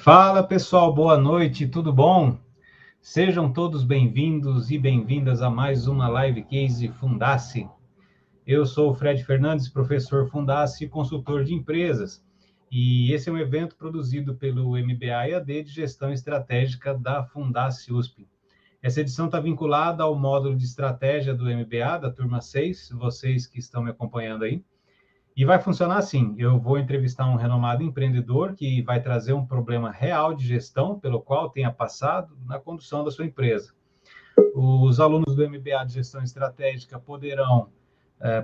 Fala pessoal, boa noite, tudo bom? Sejam todos bem-vindos e bem-vindas a mais uma Live Case Fundace. Eu sou o Fred Fernandes, professor Fundace e consultor de empresas. E esse é um evento produzido pelo MBA-EAD de Gestão Estratégica da Fundace USP. Essa edição está vinculada ao módulo de estratégia do MBA, da turma 6, vocês que estão me acompanhando aí. E vai funcionar assim: eu vou entrevistar um renomado empreendedor que vai trazer um problema real de gestão pelo qual tenha passado na condução da sua empresa. Os alunos do MBA de Gestão Estratégica poderão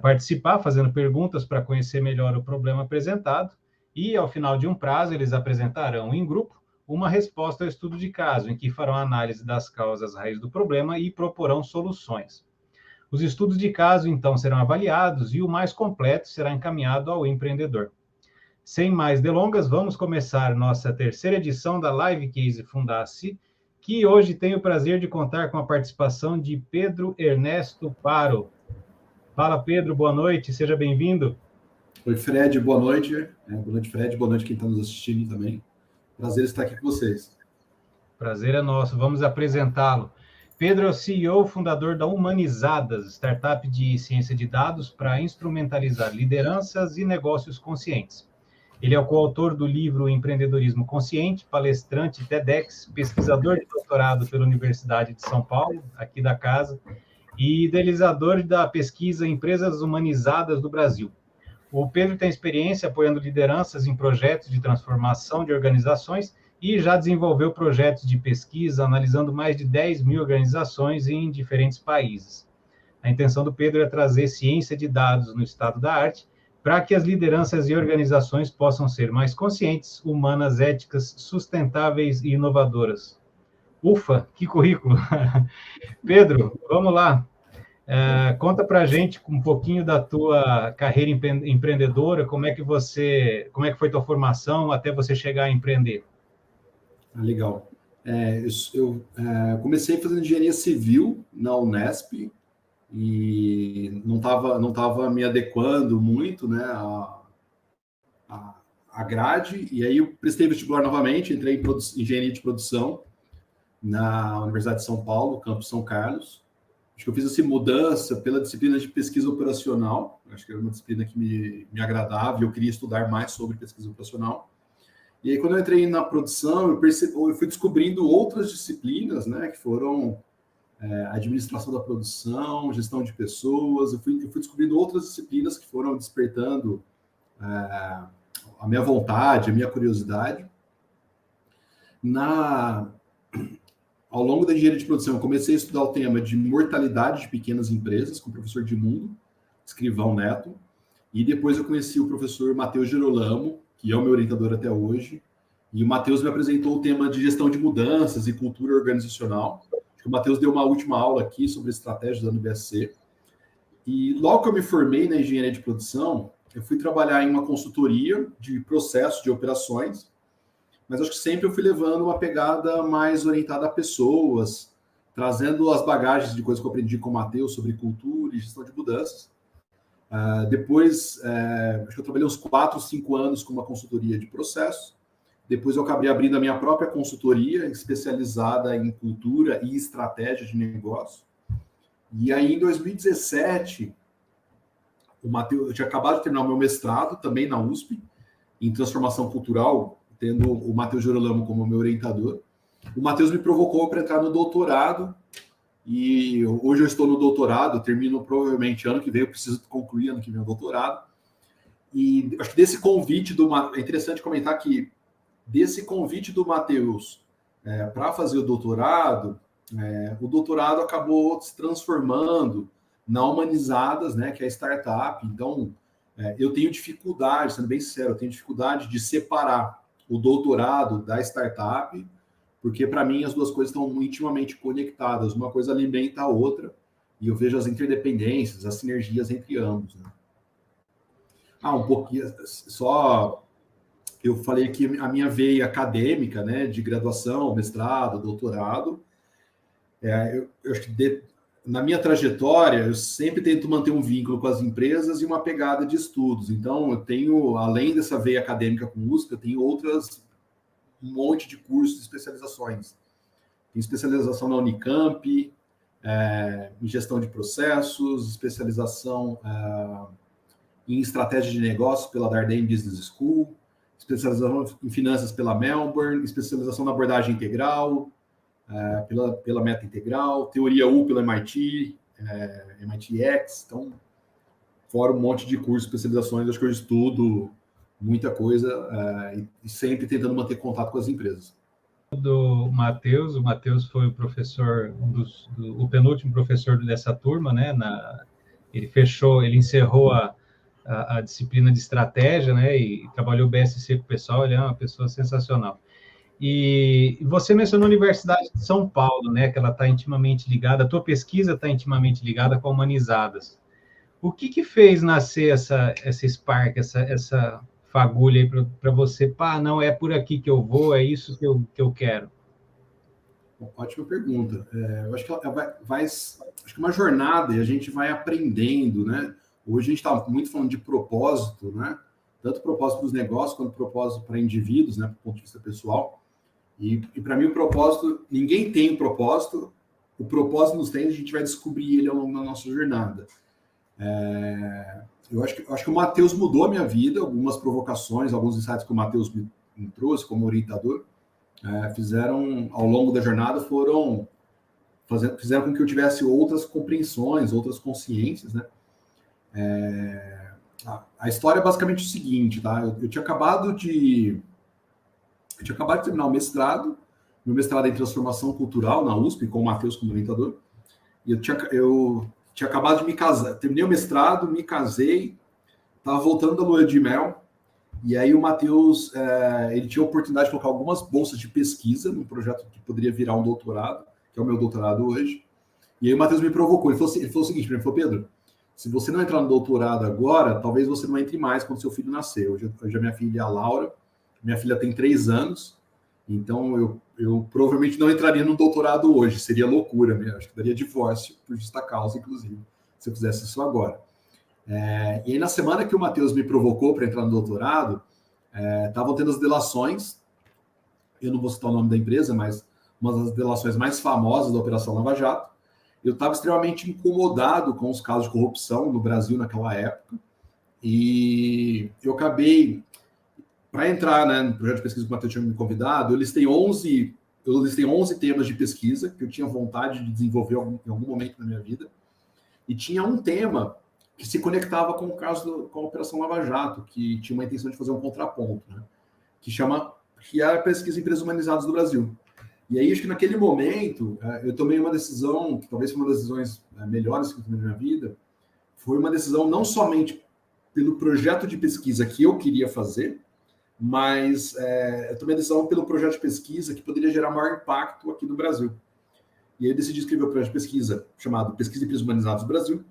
participar fazendo perguntas para conhecer melhor o problema apresentado e, ao final de um prazo, eles apresentarão em grupo uma resposta ao estudo de caso, em que farão análise das causas raiz do problema e proporão soluções. Os estudos de caso, então, serão avaliados e o mais completo será encaminhado ao empreendedor. Sem mais delongas, vamos começar nossa terceira edição da Live Case Fundace, que hoje tenho o prazer de contar com a participação de Pedro Ernesto Paro. Fala, Pedro, boa noite, seja bem-vindo. Oi, Fred, boa noite. Boa noite, Fred, boa noite quem está nos assistindo também. Prazer estar aqui com vocês. Prazer é nosso, vamos apresentá-lo. Pedro é o CEO fundador da Humanizadas, startup de ciência de dados para instrumentalizar lideranças e negócios conscientes. Ele é o coautor do livro Empreendedorismo Consciente, palestrante TEDx, pesquisador de doutorado pela Universidade de São Paulo, aqui da casa, e idealizador da pesquisa Empresas Humanizadas do Brasil. O Pedro tem experiência apoiando lideranças em projetos de transformação de organizações e já desenvolveu projetos de pesquisa analisando mais de 10 mil organizações em diferentes países. A intenção do Pedro é trazer ciência de dados no estado da arte para que as lideranças e organizações possam ser mais conscientes, humanas, éticas, sustentáveis e inovadoras. Ufa, que currículo! Pedro, vamos lá. Conta para a gente um pouquinho da tua carreira empreendedora, como é que foi tua formação até você chegar a empreender? Legal. Eu comecei fazendo engenharia civil na Unesp e não tava me adequando muito, né, a grade, e aí eu prestei vestibular novamente, entrei em engenharia de produção na Universidade de São Paulo, campus São Carlos. Acho que eu fiz essa mudança pela disciplina de pesquisa operacional, acho que era uma disciplina que me agradava e eu queria estudar mais sobre pesquisa operacional. E aí, quando eu entrei na produção, eu fui descobrindo outras disciplinas, né, que foram administração da produção, gestão de pessoas. Eu fui descobrindo outras disciplinas que foram despertando a minha vontade, a minha curiosidade. Ao longo da engenharia de produção, eu comecei a estudar o tema de mortalidade de pequenas empresas com o professor Edmundo, Escrivão Neto, e depois eu conheci o professor Matheus Girolamo, que é o meu orientador até hoje, e o Matheus me apresentou o tema de gestão de mudanças e cultura organizacional. O Matheus deu uma última aula aqui sobre estratégia da UniBSC. E logo que eu me formei na engenharia de produção, eu fui trabalhar em uma consultoria de processos de operações, mas acho que sempre eu fui levando uma pegada mais orientada a pessoas, trazendo as bagagens de coisas que eu aprendi com o Matheus sobre cultura e gestão de mudanças. Depois, acho que eu trabalhei uns 4, 5 anos com uma consultoria de processos. Depois eu acabei abrindo a minha própria consultoria, especializada em cultura e estratégia de negócio. E aí, em 2017, eu tinha acabado de terminar o meu mestrado, também na USP, em transformação cultural, tendo o Matheus Girolamo como meu orientador. O Matheus me provocou para entrar no doutorado, e hoje eu estou no doutorado, termino provavelmente ano que vem, eu preciso concluir ano que vem o doutorado. E acho que desse convite é interessante comentar que desse convite do Matheus para fazer o doutorado acabou se transformando na Humanizadas, né, que é a startup. Então, eu tenho dificuldade, sendo bem sincero, eu tenho dificuldade de separar o doutorado da startup, porque para mim as duas coisas estão intimamente conectadas, uma coisa alimenta a outra, e eu vejo as interdependências, as sinergias entre ambos, né? Um pouquinho, só eu falei que a minha veia acadêmica, né, de graduação, mestrado, doutorado, eu acho que na minha trajetória, eu sempre tento manter um vínculo com as empresas e uma pegada de estudos. Então, eu tenho, além dessa veia acadêmica com música, eu tenho um monte de cursos e especializações. Tem especialização na Unicamp, em gestão de processos, especialização em estratégia de negócios pela Dardenne Business School, especialização em finanças pela Melbourne, especialização na abordagem integral, pela Meta Integral, teoria U pela MIT, MIT-X, então, fora um monte de cursos, especializações, acho que eu estudo muita coisa e sempre tentando manter contato com as empresas. O Matheus foi o professor, o penúltimo professor dessa turma, né? Ele encerrou a disciplina de estratégia, né? E trabalhou BSC com o pessoal, ele é uma pessoa sensacional. E você mencionou a Universidade de São Paulo, né? Que ela está intimamente ligada, a tua pesquisa está intimamente ligada com a Humanizadas. O que fez nascer essa Spark, essa fagulha aí para você? Não, é por aqui que eu vou, é isso que eu quero. Ótima pergunta. Eu acho que acho que uma jornada e a gente vai aprendendo, né? Hoje a gente está muito falando de propósito, né? Tanto propósito para os negócios quanto propósito para indivíduos, né? Do ponto de vista pessoal. E para mim o propósito, ninguém tem um propósito. O propósito nos tem, a gente vai descobrir ele ao longo da nossa jornada. Eu acho que o Matheus mudou a minha vida, algumas provocações, alguns insights que o Matheus me trouxe como orientador, fizeram, ao longo da jornada, fizeram com que eu tivesse outras compreensões, outras consciências, né? A história é basicamente o seguinte, tá? Eu tinha acabado de terminar o mestrado, meu mestrado é em transformação cultural na USP, com o Matheus como orientador, e eu tinha acabado de me casar, terminei o mestrado, me casei, estava voltando da lua de mel, e aí o Matheus, ele tinha a oportunidade de colocar algumas bolsas de pesquisa num projeto que poderia virar um doutorado, que é o meu doutorado hoje, e aí o Matheus me provocou, ele falou o seguinte, ele falou, Pedro, se você não entrar no doutorado agora, talvez você não entre mais quando seu filho nascer. Hoje a minha filha, a Laura, minha filha tem 3 anos, então eu provavelmente não entraria no doutorado hoje, seria loucura mesmo, acho que daria divórcio por justa causa, inclusive, se eu fizesse isso agora. E aí na semana que o Matheus me provocou para entrar no doutorado, estavam tendo as delações, eu não vou citar o nome da empresa, mas uma das delações mais famosas da Operação Lava Jato. Eu estava extremamente incomodado com os casos de corrupção no Brasil naquela época, e eu acabei, para entrar, né, no projeto de pesquisa que o Matheus tinha me convidado, eu listei 11 temas de pesquisa que eu tinha vontade de desenvolver em algum momento da minha vida, e tinha um tema que se conectava com o caso com a Operação Lava Jato, que tinha uma intenção de fazer um contraponto, né, que é a pesquisa em empresas humanizadas do Brasil. E aí, acho que naquele momento, eu tomei uma decisão, que talvez foi uma das decisões melhores que eu tomei na minha vida, foi uma decisão não somente pelo projeto de pesquisa que eu queria fazer, mas eu tomei a decisão pelo projeto de pesquisa que poderia gerar maior impacto aqui no Brasil. E aí eu decidi escrever um projeto de pesquisa chamado Pesquisa em Empresas Humanizadas do Brasil.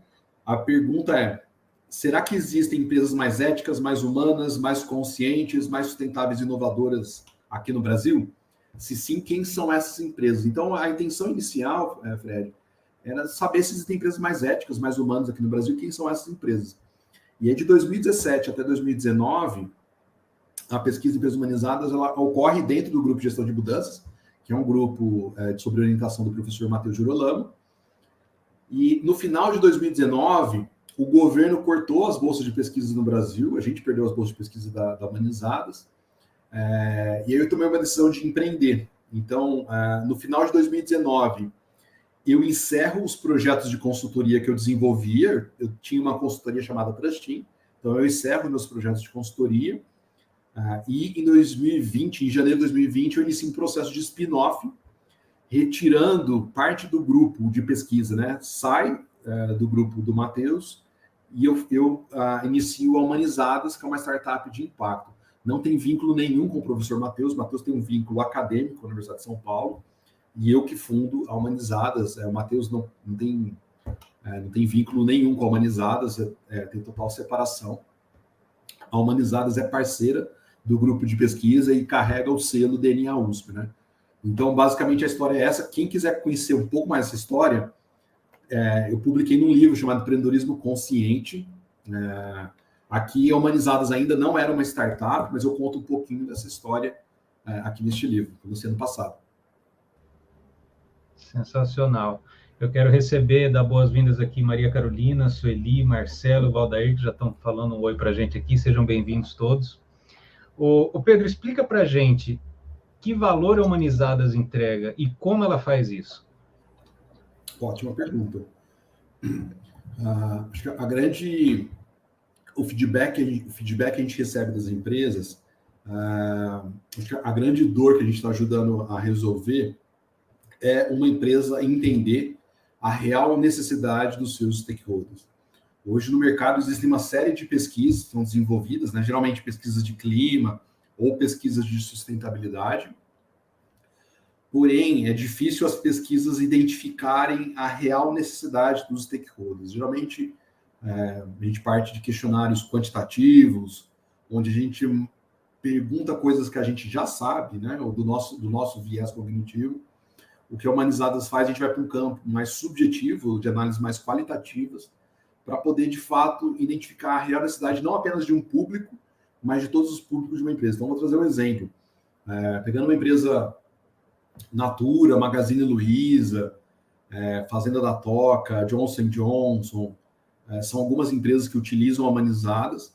A pergunta é, será que existem empresas mais éticas, mais humanas, mais conscientes, mais sustentáveis e inovadoras aqui no Brasil? Se sim, quem são essas empresas? Então, a intenção inicial, Fred, era saber se existem empresas mais éticas, mais humanas aqui no Brasil, quem são essas empresas. E aí, de 2017 até 2019, a pesquisa em empresas humanizadas ela ocorre dentro do Grupo de Gestão de Mudanças, que é um grupo sobre orientação do professor Matheus Girolamo. E no final de 2019, o governo cortou as bolsas de pesquisa no Brasil, a gente perdeu as bolsas de pesquisa da Humanizadas, e aí eu tomei uma decisão de empreender. Então, no final de 2019, eu encerro os projetos de consultoria que eu desenvolvia. Eu tinha uma consultoria chamada Trustin, então eu encerro meus projetos de consultoria. E em 2020, em janeiro de 2020, eu inicio um processo de spin-off, retirando parte do grupo de pesquisa, né? Sai do grupo do Matheus e eu inicio a Humanizadas, que é uma startup de impacto. Não tem vínculo nenhum com o professor Matheus. Matheus tem um vínculo acadêmico com a Universidade de São Paulo, e eu que fundo a Humanizadas. O Matheus não tem vínculo nenhum com a Humanizadas, tem total separação. A Humanizadas é parceira do grupo de pesquisa e carrega o selo DNA USP, né? Então, basicamente, a história é essa. Quem quiser conhecer um pouco mais essa história, eu publiquei num livro chamado Empreendedorismo Consciente. Aqui, a Humanizadas ainda não era uma startup, mas eu conto um pouquinho dessa história aqui neste livro, no ano passado. Sensacional. Eu quero receber, dar boas-vindas aqui Maria Carolina, Sueli, Marcelo, Valdair, que já estão falando um oi para a gente aqui. Sejam bem-vindos todos. O Pedro, explica para a gente que valor a Humanizadas entrega e como ela faz isso. Ótima pergunta. Acho que o feedback que a gente recebe das empresas, acho que a grande dor que a gente está ajudando a resolver é uma empresa entender a real necessidade dos seus stakeholders. Hoje no mercado existe uma série de pesquisas que são desenvolvidas, né? Geralmente pesquisas de clima ou pesquisas de sustentabilidade. Porém, é difícil as pesquisas identificarem a real necessidade dos stakeholders. Geralmente, a gente parte de questionários quantitativos, onde a gente pergunta coisas que a gente já sabe, né? Ou do nosso viés cognitivo. O que a Humanizadas faz, a gente vai para um campo mais subjetivo, de análises mais qualitativas, para poder, de fato, identificar a real necessidade não apenas de um público, mas de todos os públicos de uma empresa. Então, vou trazer um exemplo. Pegando uma empresa Natura, Magazine Luiza, Fazenda da Toca, Johnson & Johnson, são algumas empresas que utilizam Humanizadas.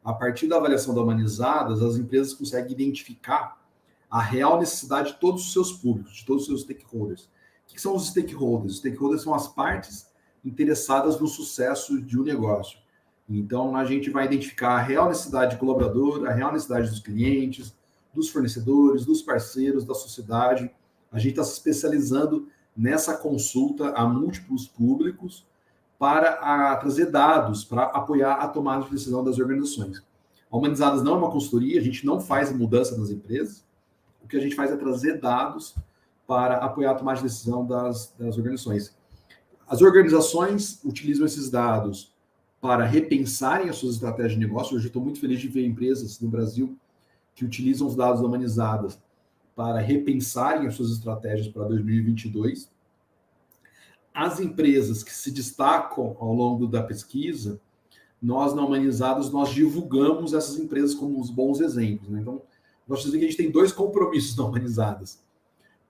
A partir da avaliação da Humanizadas, as empresas conseguem identificar a real necessidade de todos os seus públicos, de todos os seus stakeholders. O que são os stakeholders? Os stakeholders são as partes interessadas no sucesso de um negócio. Então, a gente vai identificar a real necessidade de colaborador, a real necessidade dos clientes, dos fornecedores, dos parceiros, da sociedade. A gente está se especializando nessa consulta a múltiplos públicos para trazer dados, para apoiar a tomada de decisão das organizações. A Humanizadas não é uma consultoria, a gente não faz mudança nas empresas. O que a gente faz é trazer dados para apoiar a tomada de decisão das organizações. As organizações utilizam esses dados para repensarem as suas estratégias de negócio. Hoje eu estou muito feliz de ver empresas no Brasil que utilizam os dados da Humanizadas para repensarem as suas estratégias para 2022. As empresas que se destacam ao longo da pesquisa, nós na Humanizadas, nós divulgamos essas empresas como os bons exemplos, né? Então, nós dizemos que a gente tem 2 compromissos na Humanizadas.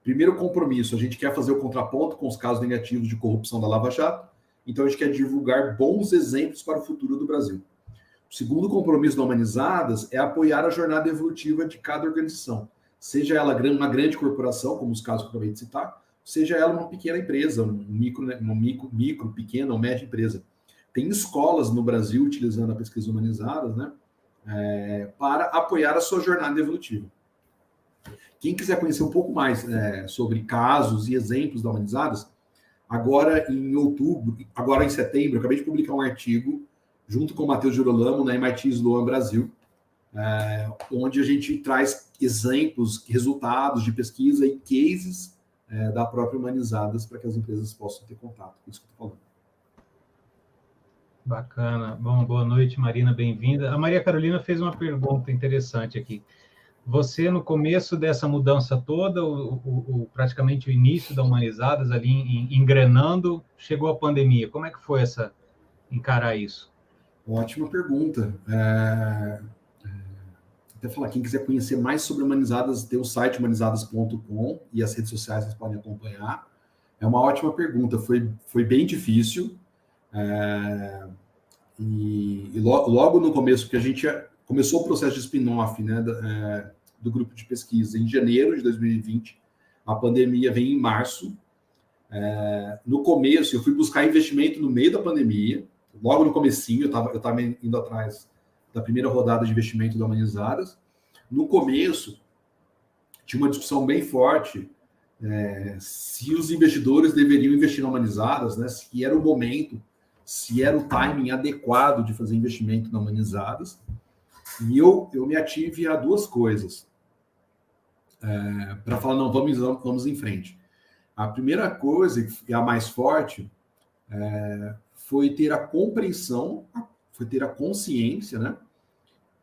Primeiro compromisso, a gente quer fazer o contraponto com os casos negativos de corrupção da Lava Jato, então a gente quer divulgar bons exemplos para o futuro do Brasil. O segundo compromisso da Humanizadas é apoiar a jornada evolutiva de cada organização, seja ela uma grande corporação, como os casos que eu acabei de citar, seja ela uma pequena empresa, uma micro, pequena ou média empresa. Tem escolas no Brasil utilizando a pesquisa Humanizadas, né? Para apoiar a sua jornada evolutiva. Quem quiser conhecer um pouco mais sobre casos e exemplos da Humanizadas, agora em setembro, eu acabei de publicar um artigo junto com o Matheus Girolamo na MIT Sloan Brasil, onde a gente traz exemplos, resultados de pesquisa e cases da própria Humanizadas para que as empresas possam ter contato com isso que eu estou falando. Bacana. Bom, boa noite, Marina, bem-vinda. A Maria Carolina fez uma pergunta interessante aqui. Você, no começo dessa mudança toda, praticamente o início da Humanizadas, ali engrenando, chegou a pandemia. Como é que foi encarar isso? Ótima pergunta. Até falar, quem quiser conhecer mais sobre Humanizadas, tem o site humanizadas.com e as redes sociais vocês podem acompanhar. É uma ótima pergunta. Foi bem difícil. E logo no começo, porque a gente começou o processo de spin-off, né, do grupo de pesquisa em janeiro de 2020, a pandemia vem em março. No começo, eu fui buscar investimento no meio da pandemia, logo no comecinho, eu estava indo atrás da primeira rodada de investimento da Humanizadas. No começo, tinha uma discussão bem forte se os investidores deveriam investir na Humanizadas, né, se era o momento, se era o timing adequado de fazer investimento na Humanizadas. E eu me ative a 2 coisas para falar, não, vamos em frente. A primeira coisa, e a mais forte, foi ter a compreensão, foi ter a consciência, né,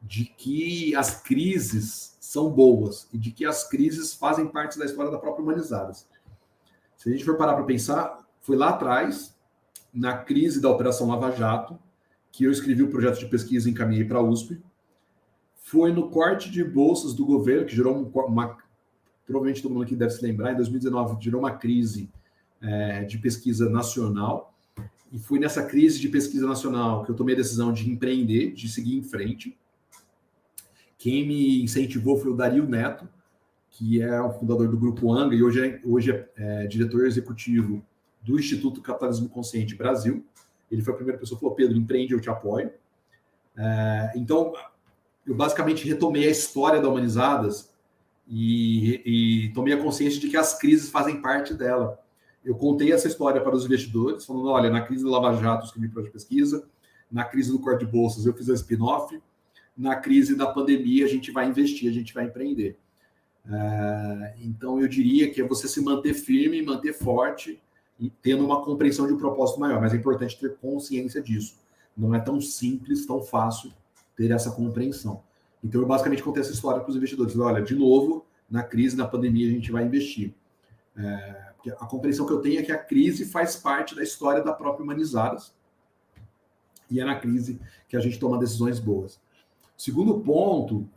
de que as crises são boas e de que as crises fazem parte da história da própria Humanizadas. Se a gente for parar para pensar, foi lá atrás, na crise da Operação Lava Jato, que eu escrevi o projeto de pesquisa e encaminhei para a USP. foi no corte de bolsas do governo, que gerou provavelmente todo mundo aqui deve se lembrar, em 2019 gerou uma crise de pesquisa nacional, e foi nessa crise de pesquisa nacional que eu tomei a decisão de empreender, de seguir em frente. Quem me incentivou foi o Dario Neto, que é o fundador do Grupo Anga e hoje é diretor executivo do Instituto Capitalismo Consciente Brasil. Ele foi a primeira pessoa que falou: Pedro, empreende, eu te apoio. Então, eu basicamente retomei a história da Humanizadas e tomei a consciência de que as crises fazem parte dela. Eu contei essa história para os investidores, falando: olha, na crise do Lava Jato eu escrevi projeto de pesquisa, na crise do corte de bolsas eu fiz a spin-off, na crise da pandemia a gente vai investir, a gente vai empreender. Então, eu diria que é você se manter firme, manter forte e tendo uma compreensão de um propósito maior, mas é importante ter consciência disso. Não é tão simples, tão fácil ter essa compreensão. Então, eu basicamente contei essa história para os investidores. Olha, de novo, na crise, na pandemia, a gente vai investir. Porque a compreensão que eu tenho é que a crise faz parte da história da própria Humanizadas e é na crise que a gente toma decisões boas. Segundo ponto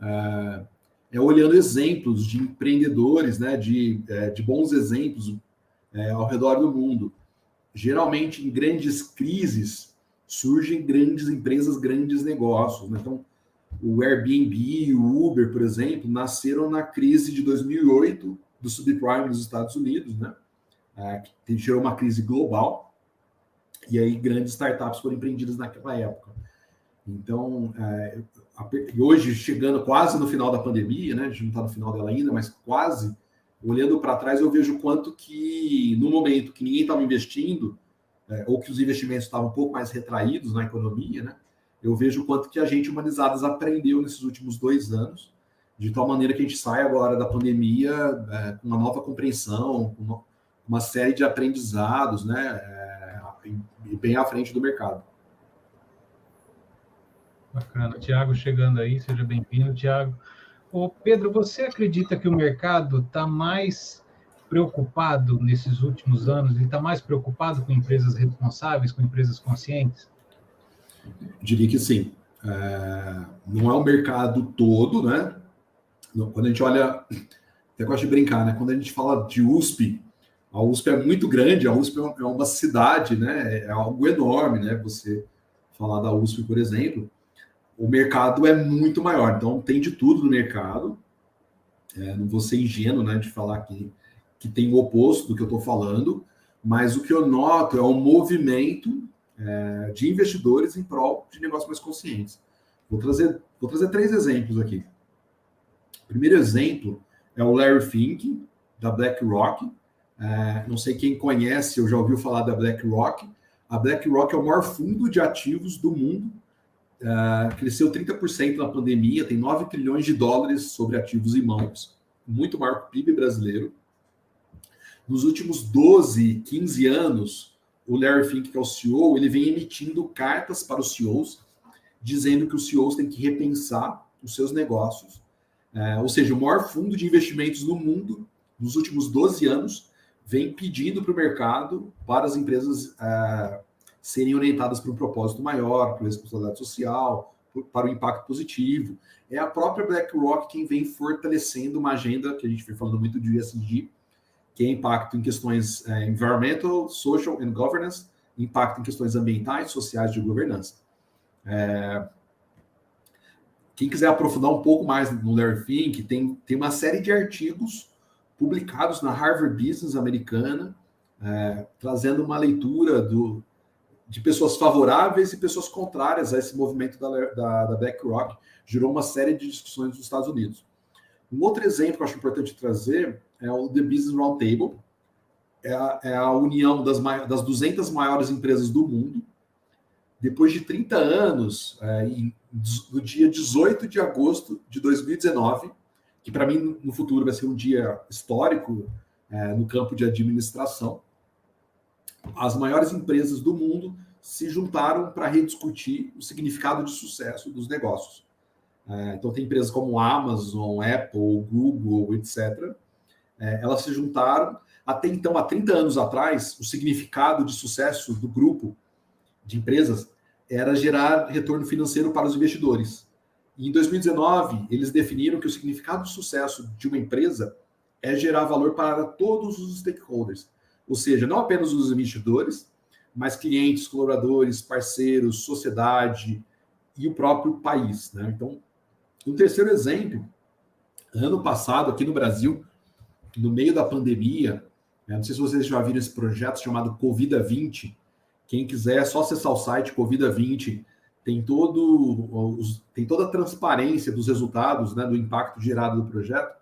olhando exemplos de empreendedores, né, de bons exemplos ao redor do mundo. Geralmente, em grandes crises, surgem grandes empresas, grandes negócios. Né? Então, o Airbnb, o Uber, por exemplo, nasceram na crise de 2008 do subprime nos Estados Unidos, né? Que gerou uma crise global, e aí grandes startups foram empreendidas naquela época. Então, hoje, chegando quase no final da pandemia, né? A gente não está no final dela ainda, mas quase, olhando para trás, eu vejo quanto que, no momento que ninguém estava investindo, ou que os investimentos estavam um pouco mais retraídos na economia, né? Eu vejo quanto que a gente, Humanizadas, aprendeu nesses últimos 2 anos, de tal maneira que a gente sai agora da pandemia com uma nova compreensão, com uma série de aprendizados, né? Bem à frente do mercado. Bacana. Tiago chegando aí, seja bem-vindo, Tiago. Pedro, você acredita que o mercado está mais preocupado nesses últimos anos? Ele está mais preocupado com empresas responsáveis, com empresas conscientes? Diria que sim. Não é o mercado todo, né? Quando a gente olha, até gosto de brincar, né? Quando a gente fala de USP, a USP é muito grande, a USP é uma cidade, né? É algo enorme, né? Você falar da USP, por exemplo, o mercado é muito maior, então tem de tudo no mercado. Não vou ser ingênuo, né, de falar que tem o oposto do que eu estou falando, mas o que eu noto é um movimento de investidores em prol de negócios mais conscientes. Vou trazer 3 exemplos aqui. O primeiro exemplo é o Larry Fink, da BlackRock. Não sei quem conhece ou já ouviu falar da BlackRock. A BlackRock é o maior fundo de ativos do mundo. Cresceu 30% na pandemia, tem 9 trilhões de dólares sobre ativos em mãos, muito maior que o PIB brasileiro. Nos últimos 12, 15 anos, o Larry Fink, que é o CEO, ele vem emitindo cartas para os CEOs, dizendo que os CEOs têm que repensar os seus negócios. Ou seja, o maior fundo de investimentos no mundo, nos últimos 12 anos, vem pedindo para o mercado, para as empresas serem orientadas para um propósito maior, para a responsabilidade social, para o impacto positivo. É a própria BlackRock quem vem fortalecendo uma agenda, que a gente vem falando muito de ESG, que é impacto em questões environmental, social and governance, impacto em questões ambientais, sociais, de governança. Quem quiser aprofundar um pouco mais no Larry Fink, tem uma série de artigos publicados na Harvard Business americana, trazendo uma leitura de pessoas favoráveis e pessoas contrárias a esse movimento da BlackRock. Gerou uma série de discussões nos Estados Unidos. Um outro exemplo que eu acho importante trazer é o The Business Roundtable. É a união das 200 maiores empresas do mundo. Depois de 30 anos, no dia 18 de agosto de 2019, que para mim no futuro vai ser um dia histórico no campo de administração, as maiores empresas do mundo se juntaram para rediscutir o significado de sucesso dos negócios. Então, tem empresas como Amazon, Apple, Google, etc. Elas se juntaram. Até então, há 30 anos atrás, o significado de sucesso do grupo de empresas era gerar retorno financeiro para os investidores. E em 2019, eles definiram que o significado do sucesso de uma empresa é gerar valor para todos os stakeholders, ou seja, não apenas os investidores, mas clientes, colaboradores, parceiros, sociedade e o próprio país, né? Então, um terceiro exemplo, ano passado, aqui no Brasil, no meio da pandemia, não sei se vocês já viram esse projeto chamado Covida20. Quem quiser, é só acessar o site Covida20. Tem toda a transparência dos resultados, né, do impacto gerado do projeto.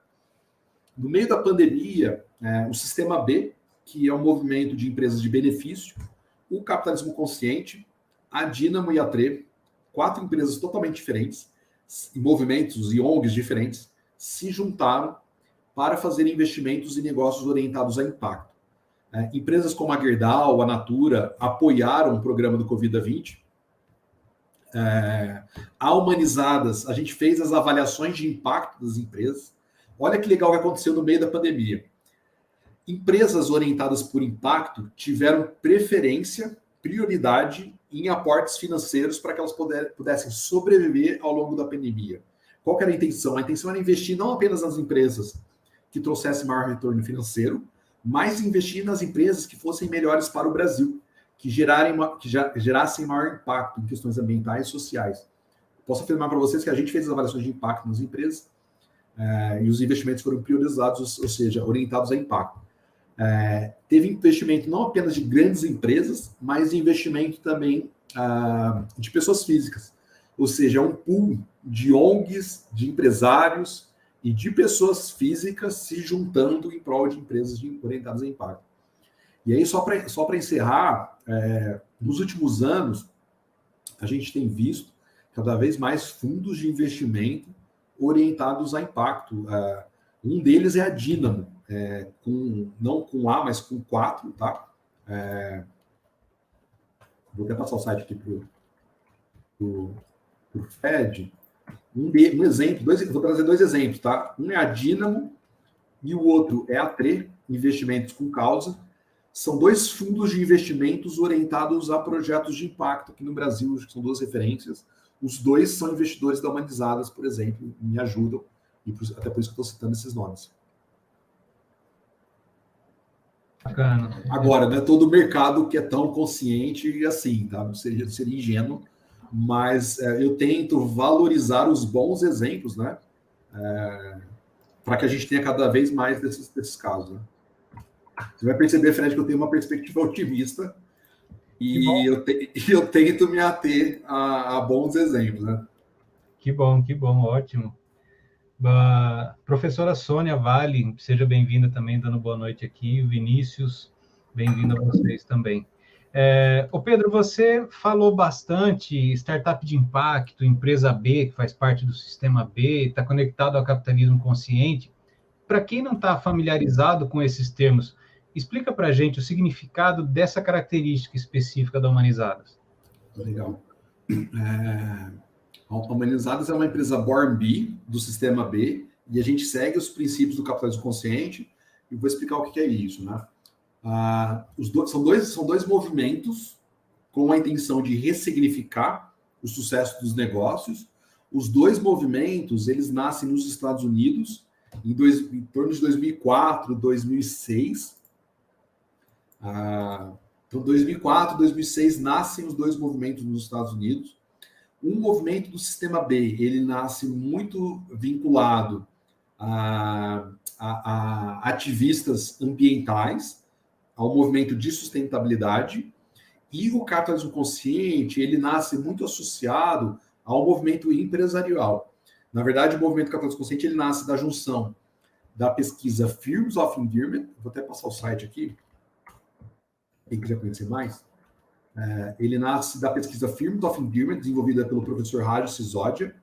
No meio da pandemia, o Sistema B, que é um movimento de empresas de benefício, o Capitalismo Consciente, a Dínamo e a TRE, 4 empresas totalmente diferentes, movimentos e ONGs diferentes, se juntaram para fazer investimentos em negócios orientados a impacto. Empresas como a Gerdau, a Natura, apoiaram o programa do Covida20. A Humanizadas, a gente fez as avaliações de impacto das empresas. Olha que legal que aconteceu no meio da pandemia. Empresas orientadas por impacto tiveram prioridade em aportes financeiros para que elas pudessem sobreviver ao longo da pandemia. Qual que era a intenção? A intenção era investir não apenas nas empresas que trouxessem maior retorno financeiro, mas investir nas empresas que fossem melhores para o Brasil, que gerassem maior impacto em questões ambientais e sociais. Posso afirmar para vocês que a gente fez as avaliações de impacto nas empresas e os investimentos foram priorizados, ou seja, orientados a impacto. Teve investimento não apenas de grandes empresas, mas investimento também de pessoas físicas. Ou seja, é um pool de ONGs, de empresários e de pessoas físicas se juntando em prol de empresas orientadas a impacto. E aí, só para encerrar, nos últimos anos, a gente tem visto cada vez mais fundos de investimento orientados a impacto. Um deles é a Dínamo, não com A, mas com 4, tá? Vou até passar o site aqui para o Fed. Um exemplo, vou trazer 2 exemplos, tá? Um é a Dínamo e o outro é a TRE, Investimentos com Causa. São 2 fundos de investimentos orientados a projetos de impacto aqui no Brasil, que são 2 referências. Os 2 são investidores da Humanizadas, por exemplo, me ajudam, e até por isso que eu estou citando esses nomes. Bacana. Agora, não é todo mercado que é tão consciente assim, tá? Não seria ingênuo, mas eu tento valorizar os bons exemplos, né? Para que a gente tenha cada vez mais desses casos, né? Você vai perceber, Fred, que eu tenho uma perspectiva otimista e eu tento me ater a bons exemplos, né? Que bom, ótimo. Professora Sônia Vale, seja bem-vinda também, dando boa noite aqui. Vinícius, bem-vindo a vocês também. Ô Pedro, você falou bastante startup de impacto, empresa B, que faz parte do sistema B, está conectado ao capitalismo consciente. Para quem não está familiarizado com esses termos, explica para a gente o significado dessa característica específica da Humanizadas. Legal. A Humanizadas é uma empresa Born B, do sistema B, e a gente segue os princípios do capitalismo consciente, e vou explicar o que é isso, né? São dois movimentos com a intenção de ressignificar o sucesso dos negócios. Os 2 movimentos, eles nascem nos Estados Unidos em torno de 2004, 2006. Então, 2004, 2006, nascem os 2 movimentos nos Estados Unidos. Um movimento do sistema B, ele nasce muito vinculado a ativistas ambientais, ao movimento de sustentabilidade, e o capitalismo consciente, ele nasce muito associado ao movimento empresarial. Na verdade, o movimento capitalismo consciente, ele nasce da junção da pesquisa Firms of Endearment, vou até passar o site aqui, quem quiser conhecer mais. Ele nasce da pesquisa Firms of Endearment, desenvolvida pelo professor Raj Sisodia.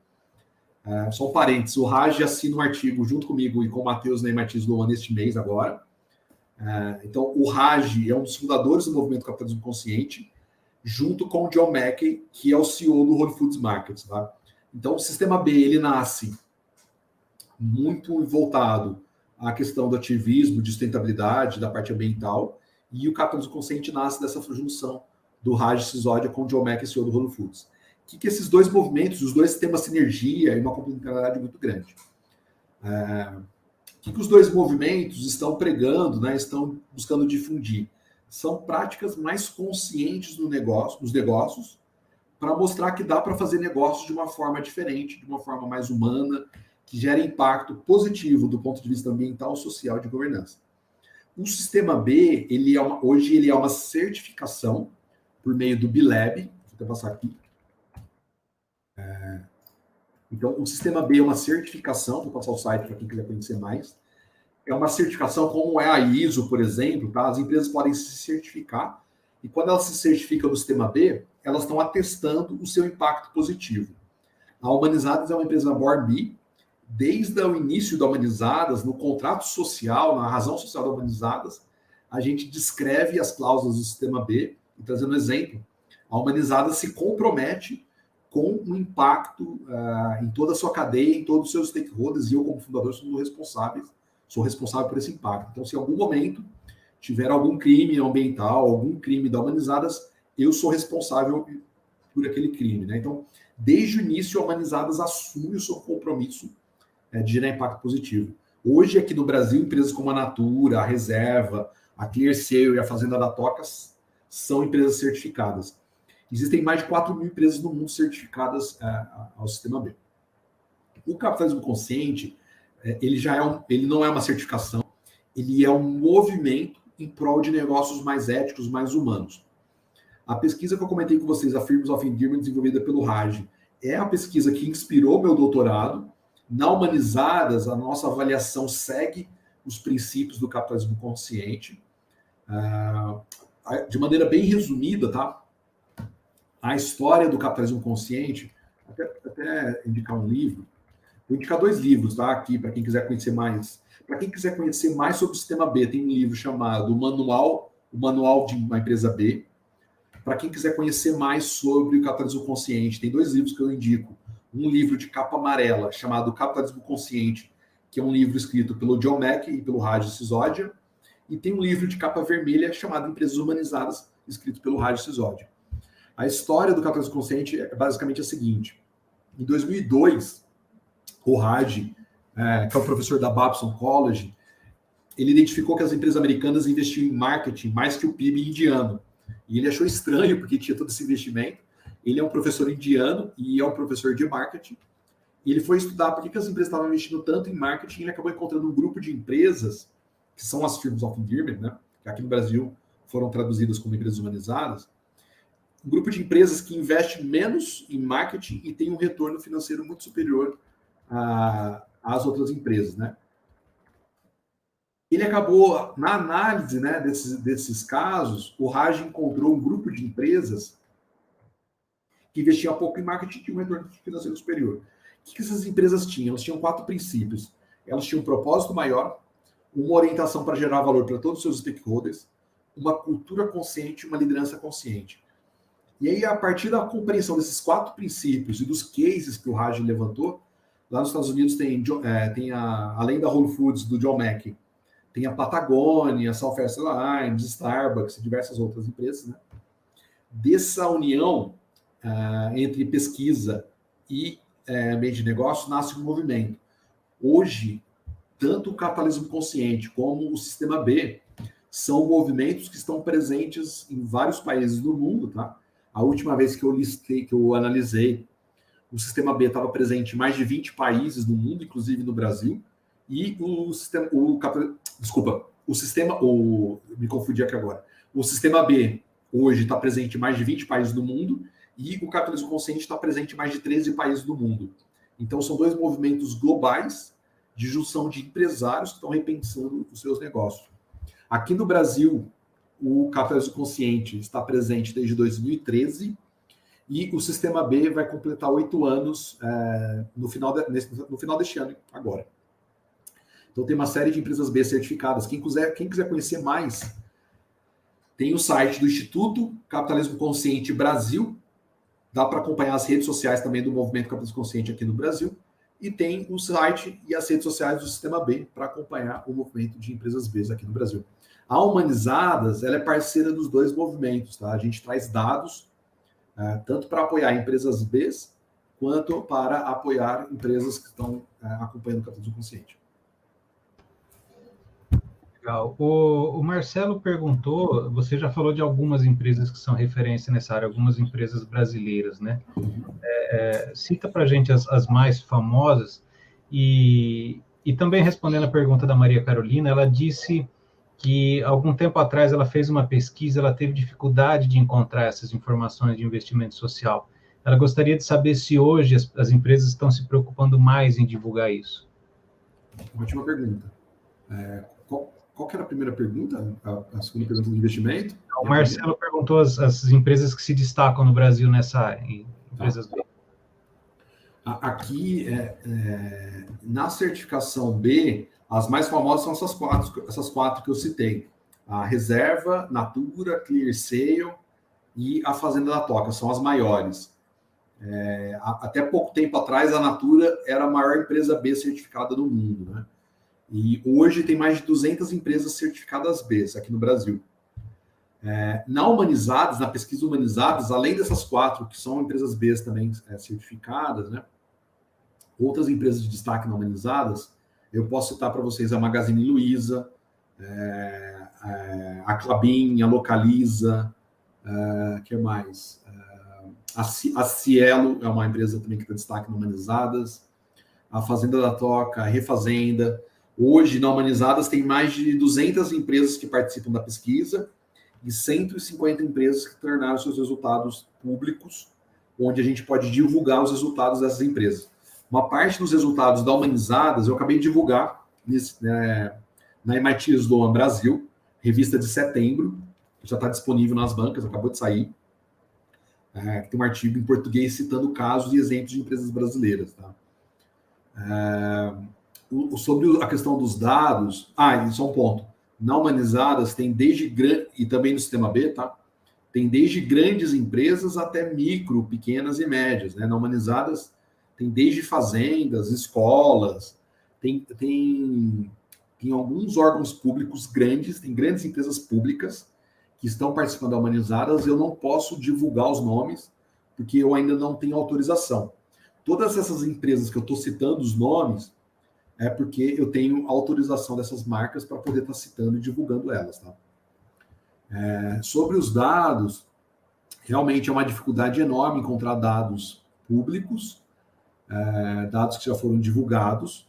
Só um parênteses, o Raj assina um artigo junto comigo e com o Matheus na MIT Sloan neste mês agora. Então, o Raj é um dos fundadores do movimento capitalismo consciente, junto com o John Mackey, que é o CEO do Whole Foods Markets. Tá? Então, o sistema B, ele nasce muito voltado à questão do ativismo, de sustentabilidade, da parte ambiental, e o capitalismo consciente nasce dessa junção do Raj Sisodia com o John Mackey, CEO do Whole Foods. que esses dois movimentos, os dois têm uma sinergia e uma complementaridade muito grande. O que os dois movimentos estão pregando, né, estão buscando difundir? São práticas mais conscientes nos negócios, para mostrar que dá para fazer negócios de uma forma diferente, de uma forma mais humana, que gera impacto positivo do ponto de vista ambiental, social e de governança. O Sistema B, hoje ele é uma certificação por meio do B-Lab. Vou até passar aqui. Então, o Sistema B é uma certificação, vou passar o site para quem quiser conhecer mais. É uma certificação como é a ISO, por exemplo, tá? As empresas podem se certificar, e quando elas se certificam no Sistema B, elas estão atestando o seu impacto positivo. A Humanizadas é uma empresa Born B. Desde o início da Humanizadas, no contrato social, na razão social da Humanizadas, a gente descreve as cláusulas do Sistema B, e trazendo um exemplo, a Humanizadas se compromete com um impacto em toda a sua cadeia, em todos os seus stakeholders, e eu, como fundador, sou responsável por esse impacto. Então, se em algum momento tiver algum crime ambiental, algum crime da Humanizadas, eu sou responsável por aquele crime, né? Então, desde o início, a Humanizadas assume o seu compromisso de gerar impacto positivo. Hoje, aqui no Brasil, empresas como a Natura, a Reserva, a ClearSale e a Fazenda da Tocas são empresas certificadas. Existem mais de 4 mil empresas no mundo certificadas ao Sistema B. O capitalismo consciente, ele não é uma certificação, ele é um movimento em prol de negócios mais éticos, mais humanos. A pesquisa que eu comentei com vocês, a Firms of Endearment, desenvolvida pelo Raj, é a pesquisa que inspirou meu doutorado. Na Humanizadas, a nossa avaliação segue os princípios do capitalismo consciente. De maneira bem resumida, tá? A história do capitalismo consciente, até indicar um livro, vou indicar 2 livros, tá? Aqui, para quem quiser conhecer mais. Para quem quiser conhecer mais sobre o Sistema B, tem um livro chamado O Manual de uma Empresa B. Para quem quiser conhecer mais sobre o capitalismo consciente, tem 2 livros que eu indico. Um livro de capa amarela, chamado Capitalismo Consciente, que é um livro escrito pelo John Mack e pelo Raj Sisodia, e tem um livro de capa vermelha chamado Empresas Humanizadas, escrito pelo Raj Sisodia. A história do capitalismo consciente é basicamente a seguinte. Em 2002, o Raj, que é o professor da Babson College, ele identificou que as empresas americanas investiam em marketing mais que o PIB indiano. E ele achou estranho, porque tinha todo esse investimento. Ele é um professor indiano e é um professor de marketing. E ele foi estudar por que as empresas estavam investindo tanto em marketing, e ele acabou encontrando um grupo de empresas, que são as Firms of Endearment, né? Que aqui no Brasil foram traduzidas como empresas humanizadas. Um grupo de empresas que investe menos em marketing e tem um retorno financeiro muito superior às outras empresas, né? Ele acabou, na análise, né, desses casos, o Raj encontrou um grupo de empresas que investia pouco em marketing e tinha um retorno financeiro superior. O que essas empresas tinham? Elas tinham 4 princípios. Elas tinham um propósito maior, uma orientação para gerar valor para todos os seus stakeholders, uma cultura consciente e uma liderança consciente. E aí, a partir da compreensão desses 4 princípios e dos cases que o Raj levantou, lá nos Estados Unidos além da Whole Foods, do John Mack, tem a Patagônia, a Southwest Airlines, Starbucks e diversas outras empresas, né? Dessa união entre pesquisa e meio de negócio, nasce um movimento. Hoje, tanto o capitalismo consciente como o Sistema B são movimentos que estão presentes em vários países do mundo, tá? A última vez que eu analisei, o Sistema B estava presente em mais de 20 países do mundo, inclusive no Brasil, e me confundi aqui agora. O Sistema B hoje está presente em mais de 20 países do mundo, e o capitalismo consciente está presente em mais de 13 países do mundo. Então, são 2 movimentos globais de junção de empresários que estão repensando os seus negócios. Aqui no Brasil, o capitalismo consciente está presente desde 2013 e o Sistema B vai completar 8 anos no final deste ano, agora. Então, tem uma série de empresas B certificadas. Quem quiser conhecer mais, tem o site do Instituto Capitalismo Consciente Brasil. Dá para acompanhar as redes sociais também do Movimento Capitalismo Consciente aqui no Brasil. E tem o site e as redes sociais do Sistema B para acompanhar o movimento de empresas B aqui no Brasil. A Humanizadas, ela é parceira dos 2 movimentos, tá? A gente traz dados tanto para apoiar empresas B quanto para apoiar empresas que estão acompanhando o capitalismo consciente. Legal. O Marcelo perguntou, você já falou de algumas empresas que são referência nessa área, algumas empresas brasileiras, né? Cita para a gente as mais famosas e também respondendo a pergunta da Maria Carolina, ela disse que algum tempo atrás ela fez uma pesquisa, ela teve dificuldade de encontrar essas informações de investimento social. Ela gostaria de saber se hoje as empresas estão se preocupando mais em divulgar isso. Ótima pergunta. Qual que era a primeira pergunta? A segunda pergunta do investimento? O Marcelo perguntou as empresas que se destacam no Brasil nessa área, empresas B. Aqui, na certificação B, as mais famosas são essas quatro que eu citei. A Reserva, Natura, ClearSale e a Fazenda da Toca, são as maiores. Até pouco tempo atrás, a Natura era a maior empresa B certificada do mundo, né? E hoje tem mais de 200 empresas certificadas B aqui no Brasil. Na Humanizadas, na pesquisa Humanizadas, além dessas quatro, que são empresas B também certificadas, né? Outras empresas de destaque na Humanizadas, eu posso citar para vocês a Magazine Luiza, a Klabin, a Localiza, que mais? A Cielo é uma empresa também que tem destaque na Humanizadas, a Fazenda da Toca, a Refazenda. Hoje, na Humanizadas, tem mais de 200 empresas que participam da pesquisa e 150 empresas que tornaram seus resultados públicos, onde a gente pode divulgar os resultados dessas empresas. Uma parte dos resultados da Humanizadas eu acabei de divulgar na MIT Sloan Brasil, revista de setembro, que já está disponível nas bancas, acabou de sair. Tem um artigo em português citando casos e exemplos de empresas brasileiras. Tá? Sobre a questão dos dados, e só um ponto. Na Humanizadas tem e também no sistema B, tá? Tem desde grandes empresas até micro, pequenas e médias. Né? Na Humanizadas tem desde fazendas, escolas, tem alguns órgãos públicos grandes, tem grandes empresas públicas que estão participando da Humanizadas. Eu não posso divulgar os nomes, porque eu ainda não tenho autorização. Todas essas empresas que eu estou citando os nomes, é porque eu tenho autorização dessas marcas para poder estar citando e divulgando elas. Tá? Sobre os dados, realmente é uma dificuldade enorme encontrar dados públicos, dados que já foram divulgados.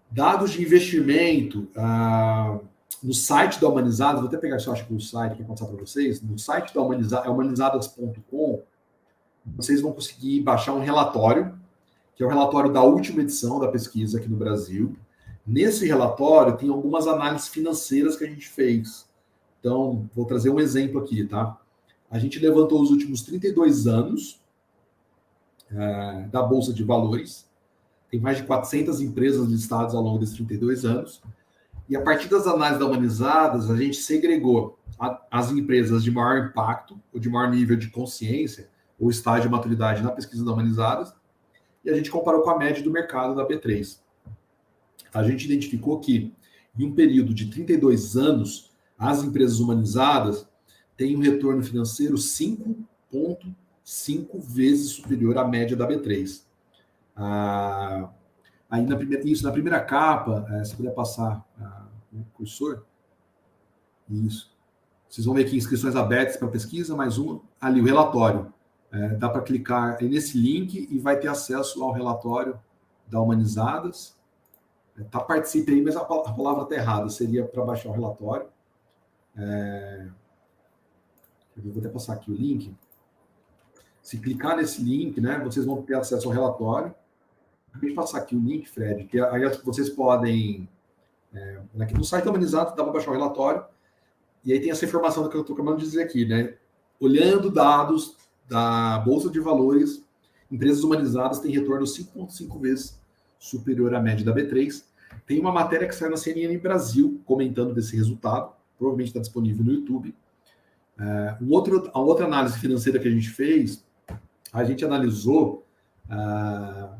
Dados de investimento, no site da Humanizadas, vou até pegar isso, acho que o site, para passar para vocês, no site da Humanizadas, humanizadas.com, vocês vão conseguir baixar um relatório, que é o relatório da última edição da pesquisa aqui no Brasil. Nesse relatório tem algumas análises financeiras que a gente fez. Então, vou trazer um exemplo aqui, tá? A gente levantou os últimos 32 anos da Bolsa de Valores. Tem mais de 400 empresas listadas ao longo desses 32 anos. E a partir das análises da Humanizadas, a gente segregou as empresas de maior impacto, ou de maior nível de consciência, ou estágio de maturidade na pesquisa da Humanizadas, e a gente comparou com a média do mercado da B3. A gente identificou que, em um período de 32 anos, as empresas humanizadas têm um retorno financeiro 5,5 vezes superior à média da B3. Aí na primeira capa, se puder passar o cursor, isso. Vocês vão ver aqui inscrições abertas para pesquisa, mais uma. Ali, o relatório. Dá para clicar nesse link e vai ter acesso ao relatório da Humanizadas. Participe aí, mas a palavra está errada. Seria para baixar o relatório. Eu vou até passar aqui o link. Se clicar nesse link, né, vocês vão ter acesso ao relatório. Deixa eu passar aqui o link, Fred, que aí vocês podem... no site da Humanizadas dá para baixar o relatório. E aí tem essa informação que eu estou acabando de dizer aqui, né? Olhando dados da Bolsa de Valores, empresas humanizadas têm retorno 5,5 vezes superior à média da B3. Tem uma matéria que saiu na CNN Brasil comentando desse resultado, provavelmente está disponível no YouTube. A outra análise financeira que a gente fez, a gente analisou a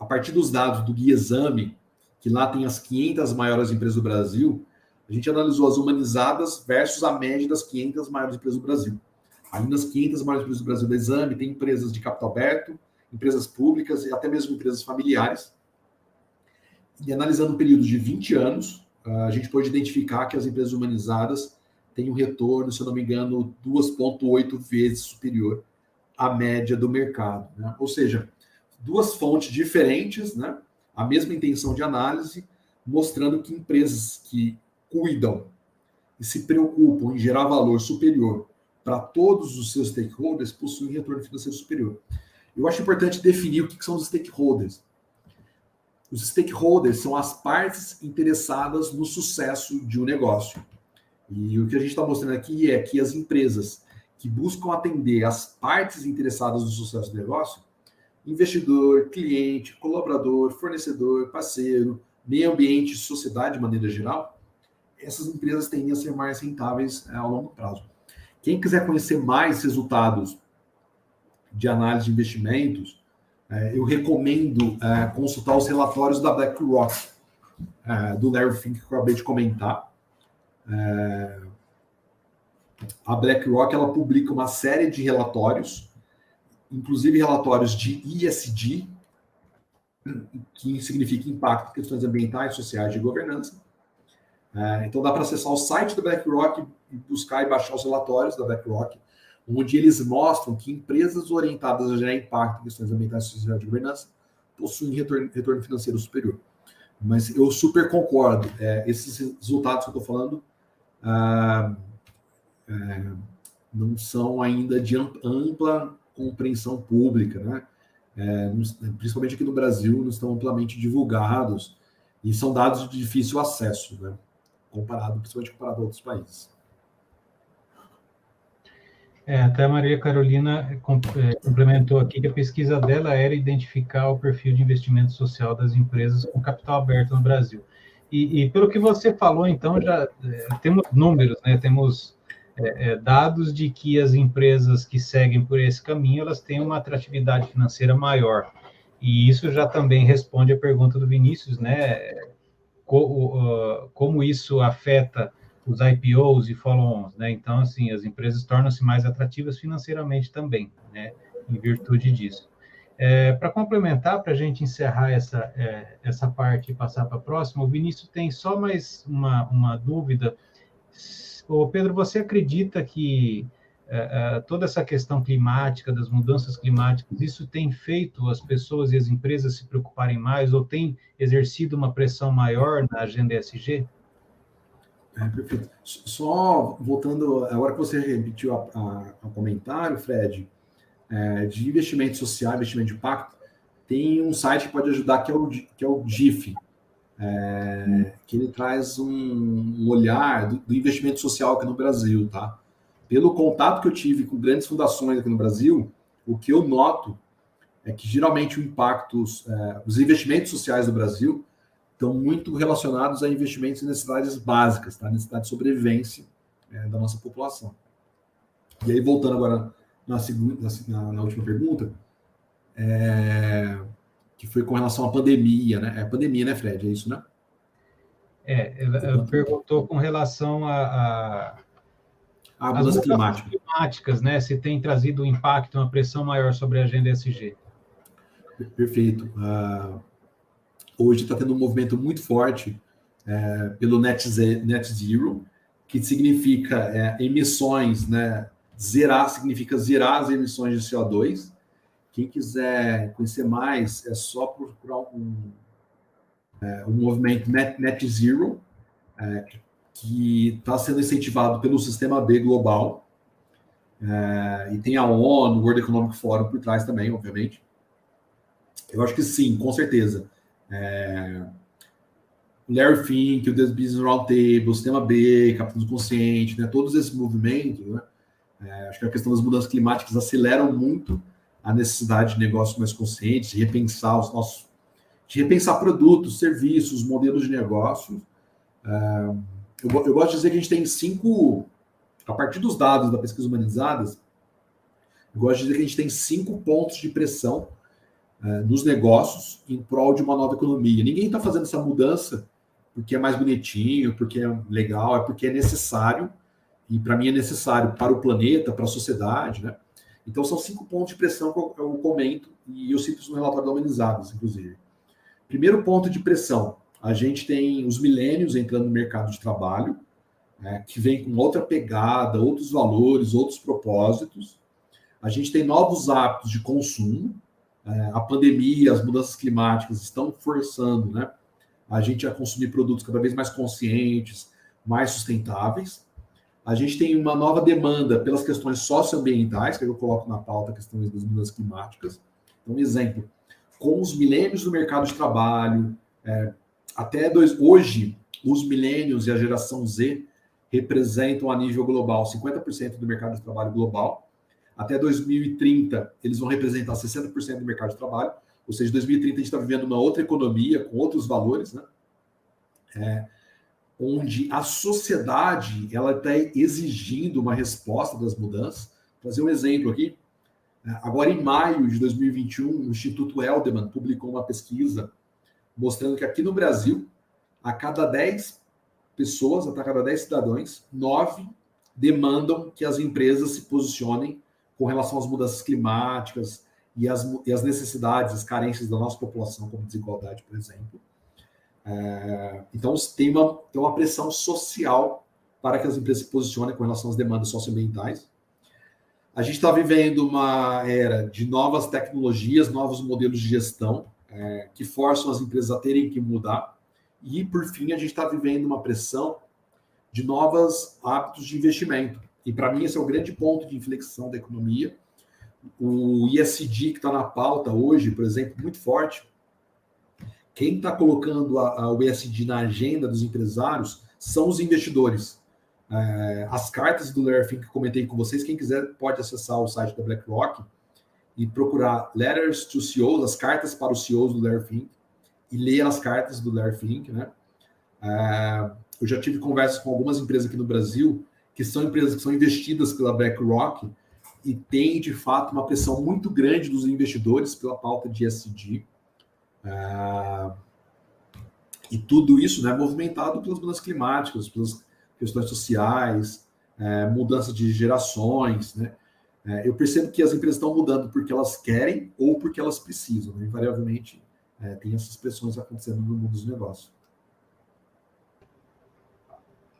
partir dos dados do Guia Exame, que lá tem as 500 maiores empresas do Brasil, a gente analisou as humanizadas versus a média das 500 maiores empresas do Brasil. Ali nas 500 maiores empresas do Brasil do Exame, tem empresas de capital aberto, empresas públicas e até mesmo empresas familiares. E analisando um período de 20 anos, a gente pode identificar que as empresas humanizadas têm um retorno, se eu não me engano, 2,8 vezes superior à média do mercado, né? Ou seja, duas fontes diferentes, né? A mesma intenção de análise, mostrando que empresas que cuidam e se preocupam em gerar valor superior para todos os seus stakeholders possuem retorno financeiro superior. Eu acho importante definir o que são os stakeholders. Os stakeholders são as partes interessadas no sucesso de um negócio. E o que a gente está mostrando aqui é que as empresas que buscam atender as partes interessadas no sucesso do negócio, investidor, cliente, colaborador, fornecedor, parceiro, meio ambiente, sociedade de maneira geral, essas empresas tendem a ser mais rentáveis ao longo prazo. Quem quiser conhecer mais resultados de análise de investimentos, eu recomendo consultar os relatórios da BlackRock, do Larry Fink, que eu acabei de comentar. A BlackRock ela publica uma série de relatórios, inclusive relatórios de ESG, que significa impacto em questões ambientais, sociais e de governança. Então dá para acessar o site da BlackRock e buscar e baixar os relatórios da BlackRock, onde eles mostram que empresas orientadas a gerar impacto em questões ambientais, sociais e de governança possuem retorno financeiro superior. Mas eu super concordo. Esses resultados que eu estou falando não são ainda de ampla compreensão pública, né? Principalmente aqui no Brasil, não estão amplamente divulgados e são dados de difícil acesso, né? Principalmente comparado a outros países. Até a Maria Carolina complementou aqui que a pesquisa dela era identificar o perfil de investimento social das empresas com capital aberto no Brasil. E pelo que você falou, então, já temos números, né? Temos dados de que as empresas que seguem por esse caminho, elas têm uma atratividade financeira maior. E isso já também responde à pergunta do Vinícius, né? Como isso afeta os IPOs e follow-ons, né? Então, assim, as empresas tornam-se mais atrativas financeiramente também, né? Em virtude disso. Para complementar, para a gente encerrar essa parte e passar para a próxima, o Vinícius tem só mais uma dúvida. Ô, Pedro, você acredita que toda essa questão climática, das mudanças climáticas, isso tem feito as pessoas e as empresas se preocuparem mais ou tem exercido uma pressão maior na agenda ESG? Perfeito. Só voltando, agora que você repetiu o comentário, Fred, de investimento social, investimento de impacto, tem um site que pode ajudar, que é o GIF, que ele traz um olhar do investimento social aqui no Brasil, tá? Pelo contato que eu tive com grandes fundações aqui no Brasil, o que eu noto é que geralmente os investimentos sociais do Brasil estão muito relacionados a investimentos em necessidades básicas, tá? Necessidade de sobrevivência da nossa população. E aí, voltando agora na última pergunta, que foi com relação à pandemia, né? É pandemia, né, Fred? É isso, né? Ela perguntou com relação a mudanças climáticas, né? Se tem trazido um impacto, uma pressão maior sobre a agenda ESG. Perfeito. Hoje está tendo um movimento muito forte pelo Net Zero, que significa emissões, né? Zerar significa zerar as emissões de CO2. Quem quiser conhecer mais, é só procurar um movimento Net Zero, que está sendo incentivado pelo Sistema B global, e tem a ONU, o World Economic Forum por trás também, obviamente. Eu acho que sim, com certeza. O Larry Fink, o The Business Roundtable, o Sistema B, Capitalismo Consciente, né, todos esses movimentos, né, acho que a questão das mudanças climáticas aceleram muito a necessidade de negócios mais conscientes, de repensar produtos, serviços, modelos de negócio. Eu gosto de dizer que a gente tem a partir dos dados da pesquisa humanizadas, eu gosto de dizer que a gente tem 5 pontos de pressão nos negócios em prol de uma nova economia. Ninguém está fazendo essa mudança porque é mais bonitinho, porque é legal, é porque é necessário e para mim é necessário para o planeta, para a sociedade, né? Então são 5 pontos de pressão que eu comento, e eu cito isso no relatório da Humanizadas, inclusive. Primeiro ponto de pressão, a gente tem os milênios entrando no mercado de trabalho, que vem com outra pegada, outros valores, outros propósitos. A gente tem novos hábitos de consumo. A pandemia, as mudanças climáticas estão forçando, né, a gente a consumir produtos cada vez mais conscientes, mais sustentáveis. A gente tem uma nova demanda pelas questões socioambientais, que eu coloco na pauta a questão das mudanças climáticas. Então, um exemplo, com os milênios no mercado de trabalho, hoje, os milênios e a geração Z representam a nível global 50% do mercado de trabalho global. Até 2030, eles vão representar 60% do mercado de trabalho. Ou seja, em 2030 a gente está vivendo uma outra economia, com outros valores, né? Onde a sociedade ela está exigindo uma resposta das mudanças. Vou fazer um exemplo aqui. Agora, em maio de 2021, o Instituto Elderman publicou uma pesquisa mostrando que aqui no Brasil, a cada 10 pessoas, a cada 10 cidadãos, 9 demandam que as empresas se posicionem com relação às mudanças climáticas e as necessidades, as carências da nossa população, como desigualdade, por exemplo. Então, tem uma pressão social para que as empresas se posicionem com relação às demandas socioambientais. A gente está vivendo uma era de novas tecnologias, novos modelos de gestão, que forçam as empresas a terem que mudar. E, por fim, a gente está vivendo uma pressão de novos hábitos de investimento. E, para mim, esse é o grande ponto de inflexão da economia. O ESG, que está na pauta hoje, por exemplo, muito forte. Quem está colocando o ESG na agenda dos empresários são os investidores. As cartas do Larry Fink que comentei com vocês, quem quiser pode acessar o site da BlackRock e procurar Letters to CEOs, as cartas para os CEOs do Larry Fink, e ler as cartas do Larry Fink, né? Eu já tive conversas com algumas empresas aqui no Brasil, que são empresas que são investidas pela BlackRock e tem, de fato, uma pressão muito grande dos investidores pela pauta de ESG. E tudo isso, né, movimentado pelas mudanças climáticas, pelas questões sociais, mudança de gerações, né? Eu percebo que as empresas estão mudando porque elas querem ou porque elas precisam, né? Invariavelmente, tem essas pressões acontecendo no mundo dos negócios.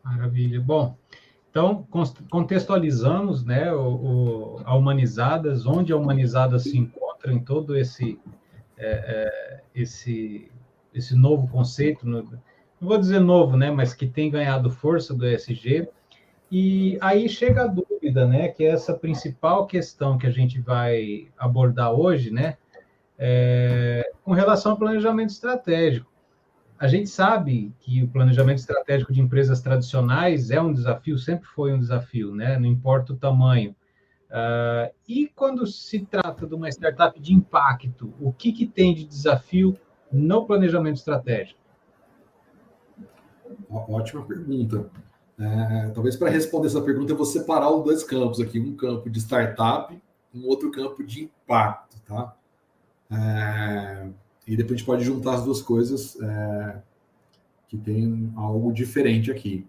Maravilha. Bom, então, contextualizamos, né, a Humanizadas, onde a Humanizadas se encontra em todo esse novo conceito, não vou dizer novo, né, mas que tem ganhado força do ESG. E aí chega a dúvida, né, que é essa principal questão que a gente vai abordar hoje, né, com relação ao planejamento estratégico. A gente sabe que o planejamento estratégico de empresas tradicionais é um desafio, sempre foi um desafio, né? Não importa o tamanho. E quando se trata de uma startup de impacto, o que tem de desafio no planejamento estratégico? Ótima pergunta. Talvez para responder essa pergunta eu vou separar os dois campos aqui, um campo de startup e um outro campo de impacto, tá? E depois a gente pode juntar as duas coisas, que tem algo diferente aqui.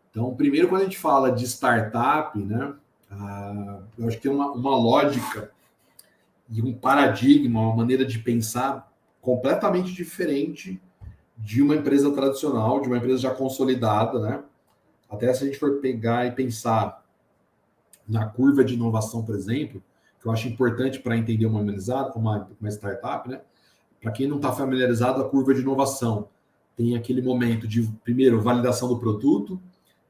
Então, primeiro, quando a gente fala de startup, né, eu acho que tem uma lógica e um paradigma, uma maneira de pensar completamente diferente de uma empresa tradicional, de uma empresa já consolidada, né? Até se a gente for pegar e pensar na curva de inovação, por exemplo, que eu acho importante para entender uma startup, né? Para quem não está familiarizado, a curva de inovação tem aquele momento de, primeiro, validação do produto,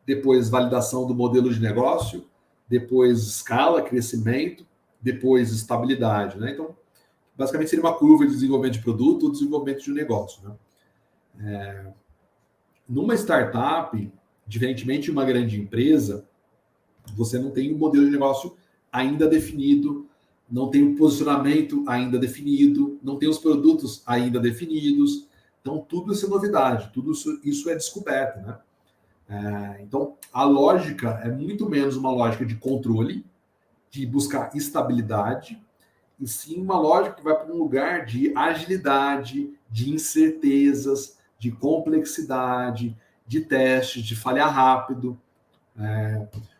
depois validação do modelo de negócio, depois escala, crescimento, depois estabilidade, né? Então, basicamente seria uma curva de desenvolvimento de produto ou desenvolvimento de negócio, né? Numa startup, diferentemente de uma grande empresa, você não tem um modelo de negócio ainda definido, não tem o posicionamento ainda definido, não tem os produtos ainda definidos. Então, tudo isso é novidade, tudo isso é descoberta, né? Então, a lógica é muito menos uma lógica de controle, de buscar estabilidade, e sim uma lógica que vai para um lugar de agilidade, de incertezas, de complexidade, de testes, de falhar rápido.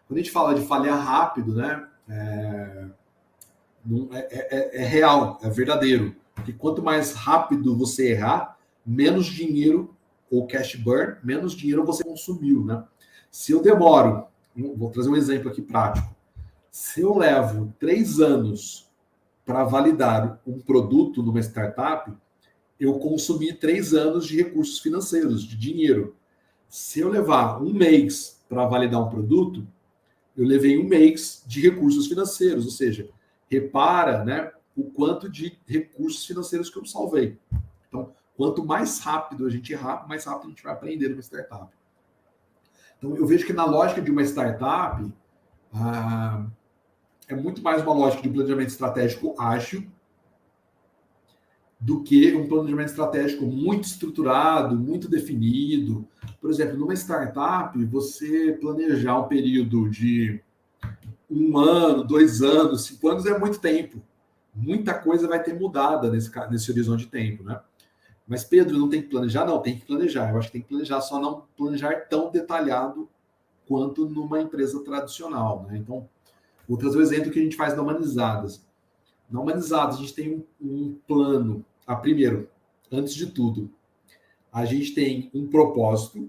Quando a gente fala de falhar rápido, né, é real, é verdadeiro. Porque quanto mais rápido você errar, menos dinheiro, ou cash burn, menos dinheiro você consumiu, né? Se eu demoro, vou trazer um exemplo aqui prático. Se eu levo 3 anos para validar um produto numa startup, eu consumi 3 anos de recursos financeiros, de dinheiro. Se eu levar 1 mês para validar um produto, eu levei 1 mês de recursos financeiros, ou seja, repara, né, o quanto de recursos financeiros que eu salvei. Então, quanto mais rápido a gente errar, mais rápido a gente vai aprender numa startup. Então, eu vejo que na lógica de uma startup, é muito mais uma lógica de planejamento estratégico ágil do que um planejamento estratégico muito estruturado, muito definido. Por exemplo, numa startup, você planejar um período de 1 ano, 2 anos, 5 anos é muito tempo. Muita coisa vai ter mudada nesse horizonte de tempo, né? Mas, Pedro, não tem que planejar? Não, tem que planejar. Eu acho que tem que planejar, só não planejar tão detalhado quanto numa empresa tradicional, né? Então, vou trazer o exemplo que a gente faz na Humanizadas. Na Humanizadas, a gente tem um plano. Primeiro, antes de tudo, a gente tem um propósito,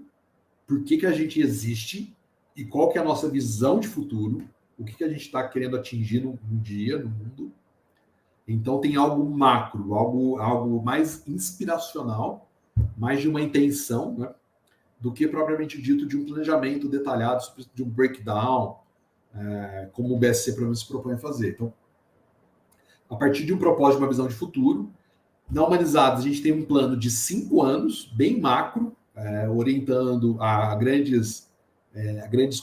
por que a gente existe e qual que é a nossa visão de futuro, o que a gente está querendo atingir no dia, no mundo. Então, tem algo macro, algo mais inspiracional, mais de uma intenção, né, do que propriamente dito de um planejamento detalhado, de um breakdown, como o BSC provavelmente se propõe a fazer. Então, a partir de um propósito, de uma visão de futuro, na Humanizadas, a gente tem um plano de 5 anos, bem macro, orientando a grandes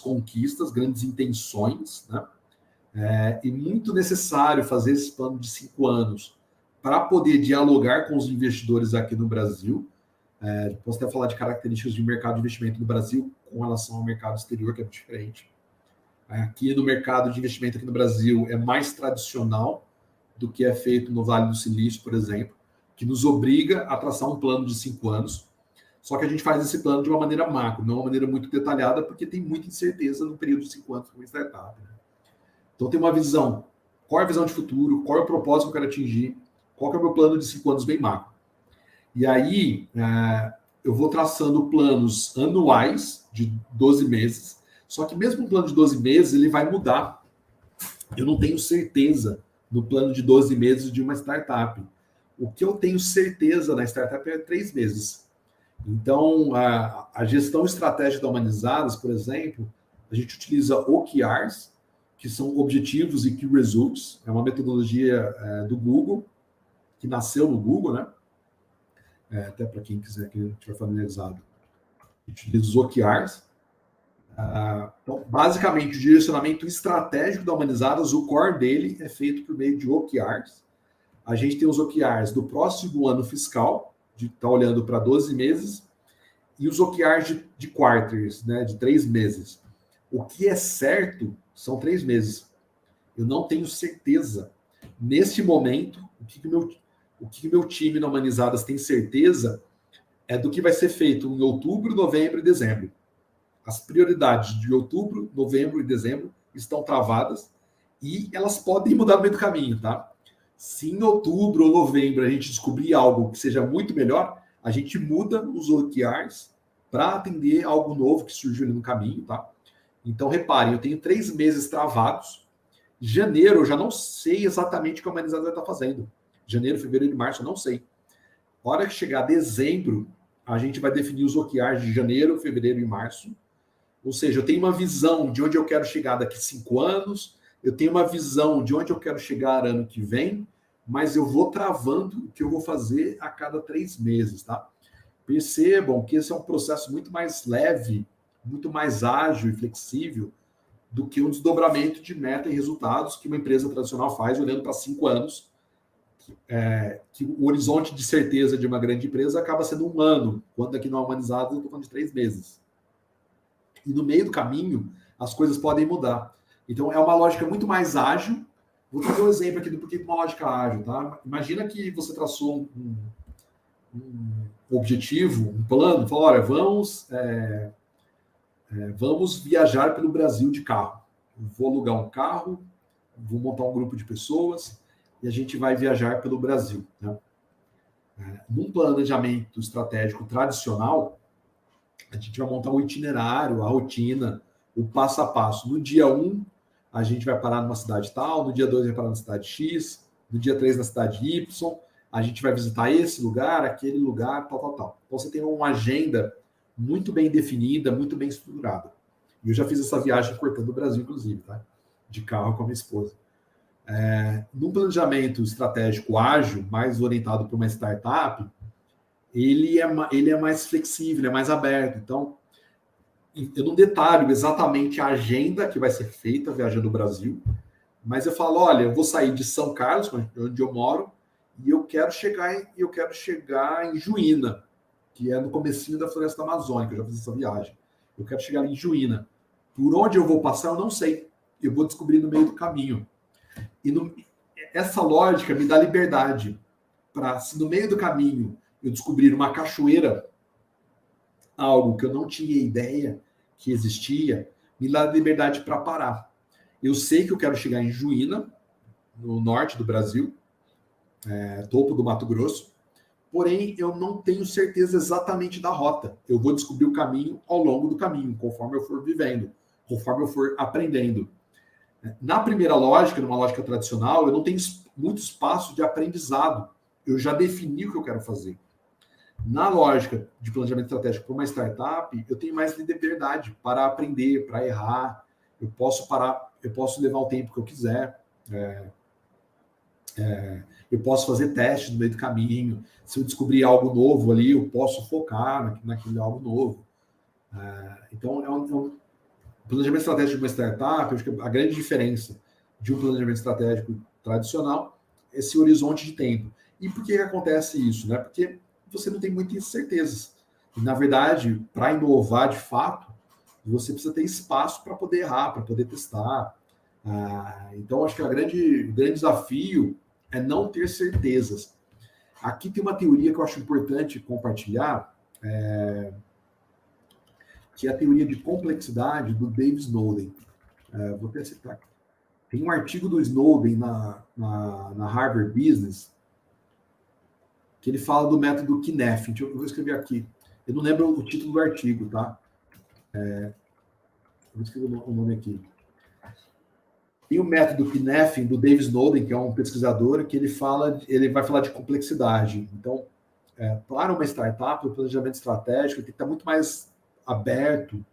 conquistas, grandes intenções, né? E muito necessário fazer esse plano de 5 anos para poder dialogar com os investidores aqui no Brasil. Posso até falar de características de mercado de investimento no Brasil com relação ao mercado exterior, que é diferente. Aqui no mercado de investimento aqui no Brasil é mais tradicional do que é feito no Vale do Silício, por exemplo, que nos obriga a traçar um plano de 5 anos. Só que a gente faz esse plano de uma maneira macro, não uma maneira muito detalhada, porque tem muita incerteza no período de 5 anos para uma startup, né? Então tem uma visão. Qual é a visão de futuro? Qual é o propósito que eu quero atingir? Qual é o meu plano de 5 anos bem macro? E aí eu vou traçando planos anuais de 12 meses. Só que mesmo um plano de 12 meses, ele vai mudar. Eu não tenho certeza no plano de 12 meses de uma startup. O que eu tenho certeza na startup é 3 meses. Então, a gestão estratégica da Humanizadas, por exemplo, a gente utiliza OKRs, que são Objetivos e Key Results. É uma metodologia do Google, que nasceu no Google, né? Até para quem quiser que estiver familiarizado. A gente utiliza os OKRs. Então, basicamente, o direcionamento estratégico da Humanizadas, o core dele é feito por meio de OKRs. A gente tem os OKRs do próximo ano fiscal, de estar olhando para 12 meses, e os OKRs de quarters, né, de 3 meses. O que é certo são 3 meses. Eu não tenho certeza. Neste momento, o que meu time na Humanizadas tem certeza é do que vai ser feito em outubro, novembro e dezembro. As prioridades de outubro, novembro e dezembro estão travadas e elas podem mudar no meio do caminho, tá? Se em outubro ou novembro a gente descobrir algo que seja muito melhor, a gente muda os OKRs para atender algo novo que surgiu ali no caminho, tá? Então, reparem, eu tenho 3 meses travados. Janeiro, eu já não sei exatamente o que a Humanizadas vai estar fazendo. Janeiro, fevereiro e março, eu não sei. A hora que chegar dezembro, a gente vai definir os OKRs de janeiro, fevereiro e março. Ou seja, eu tenho uma visão de onde eu quero chegar daqui 5 anos, eu tenho uma visão de onde eu quero chegar ano que vem, mas eu vou travando o que eu vou fazer a cada 3 meses, tá? Percebam que esse é um processo muito mais leve, muito mais ágil e flexível do que um desdobramento de meta e resultados que uma empresa tradicional faz olhando para 5 anos, que o horizonte de certeza de uma grande empresa acaba sendo 1 ano, quando aqui no Humanizadas eu estou falando de 3 meses. E no meio do caminho, as coisas podem mudar. Então, é uma lógica muito mais ágil. Vou trazer um exemplo aqui do porquê uma lógica ágil, tá? Imagina que você traçou um objetivo, um plano, falou, olha, vamos viajar pelo Brasil de carro. vou alugar um carro, vou montar um grupo de pessoas e a gente vai viajar pelo Brasil, né? Num planejamento estratégico tradicional, a gente vai montar o itinerário, a rotina, o passo a passo. No dia 1, a gente vai parar numa cidade tal, no dia 2 vai parar na cidade X, no dia 3 na cidade Y, a gente vai visitar esse lugar, aquele lugar, tal, tal, tal. Então você tem uma agenda muito bem definida, muito bem estruturada. E eu já fiz essa viagem cortando o Brasil, inclusive, tá? De carro com a minha esposa. Num planejamento estratégico ágil, mais orientado para uma startup, ele é mais flexível, é mais aberto. Então, eu não detalho exatamente a agenda que vai ser feita viajando o Brasil, mas eu falo, olha, eu vou sair de São Carlos, onde eu moro, e eu quero chegar em Juína, que é no comecinho da Floresta Amazônica. Eu já fiz essa viagem. Eu quero chegar em Juína. Por onde eu vou passar, eu não sei. Eu vou descobrir no meio do caminho. Essa lógica me dá liberdade para, se no meio do caminho eu descobrir uma cachoeira, algo que eu não tinha ideia que existia, me dá liberdade para parar. Eu sei que eu quero chegar em Juína, no norte do Brasil, topo do Mato Grosso, porém eu não tenho certeza exatamente da rota. Eu vou descobrir o caminho ao longo do caminho, conforme eu for vivendo, conforme eu for aprendendo. Na primeira lógica, numa lógica tradicional, eu não tenho muito espaço de aprendizado. Eu já defini o que eu quero fazer. Na lógica de planejamento estratégico para uma startup, eu tenho mais liberdade para aprender, para errar. Eu posso parar, eu posso levar o tempo que eu quiser. Eu posso fazer testes no meio do caminho. Se eu descobrir algo novo ali, eu posso focar naquele algo novo. Então, um planejamento estratégico de uma startup, eu acho que a grande diferença de um planejamento estratégico tradicional é esse horizonte de tempo. E por que acontece isso? Né? Porque você não tem muitas certezas. E, na verdade, para inovar de fato, você precisa ter espaço para poder errar, para poder testar. Então, acho que o grande desafio é não ter certezas. Aqui tem uma teoria que eu acho importante compartilhar, que é a teoria de complexidade do Dave Snowden. Vou até citar aqui. Tem um artigo do Snowden na Harvard Business que ele fala do método Knef. Eu vou escrever aqui. Eu não lembro o título do artigo, tá? Eu vou escrever o nome aqui. Tem o método Knef do Dave Snowden, que é um pesquisador, que ele vai falar de complexidade. Então, para uma startup, o planejamento estratégico tem que estar muito mais aberto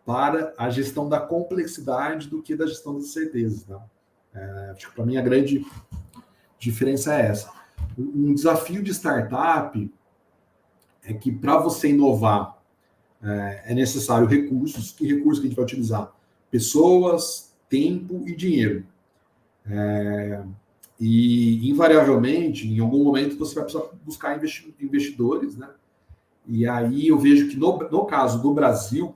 para a gestão da complexidade do que da gestão das certezas. Tá? Acho que para mim a grande diferença é essa. Um desafio de startup é que para você inovar é necessário recursos. Que recursos que a gente vai utilizar? Pessoas, tempo e dinheiro. E, invariavelmente, em algum momento, você vai precisar buscar investidores, né? E aí eu vejo que no caso do Brasil,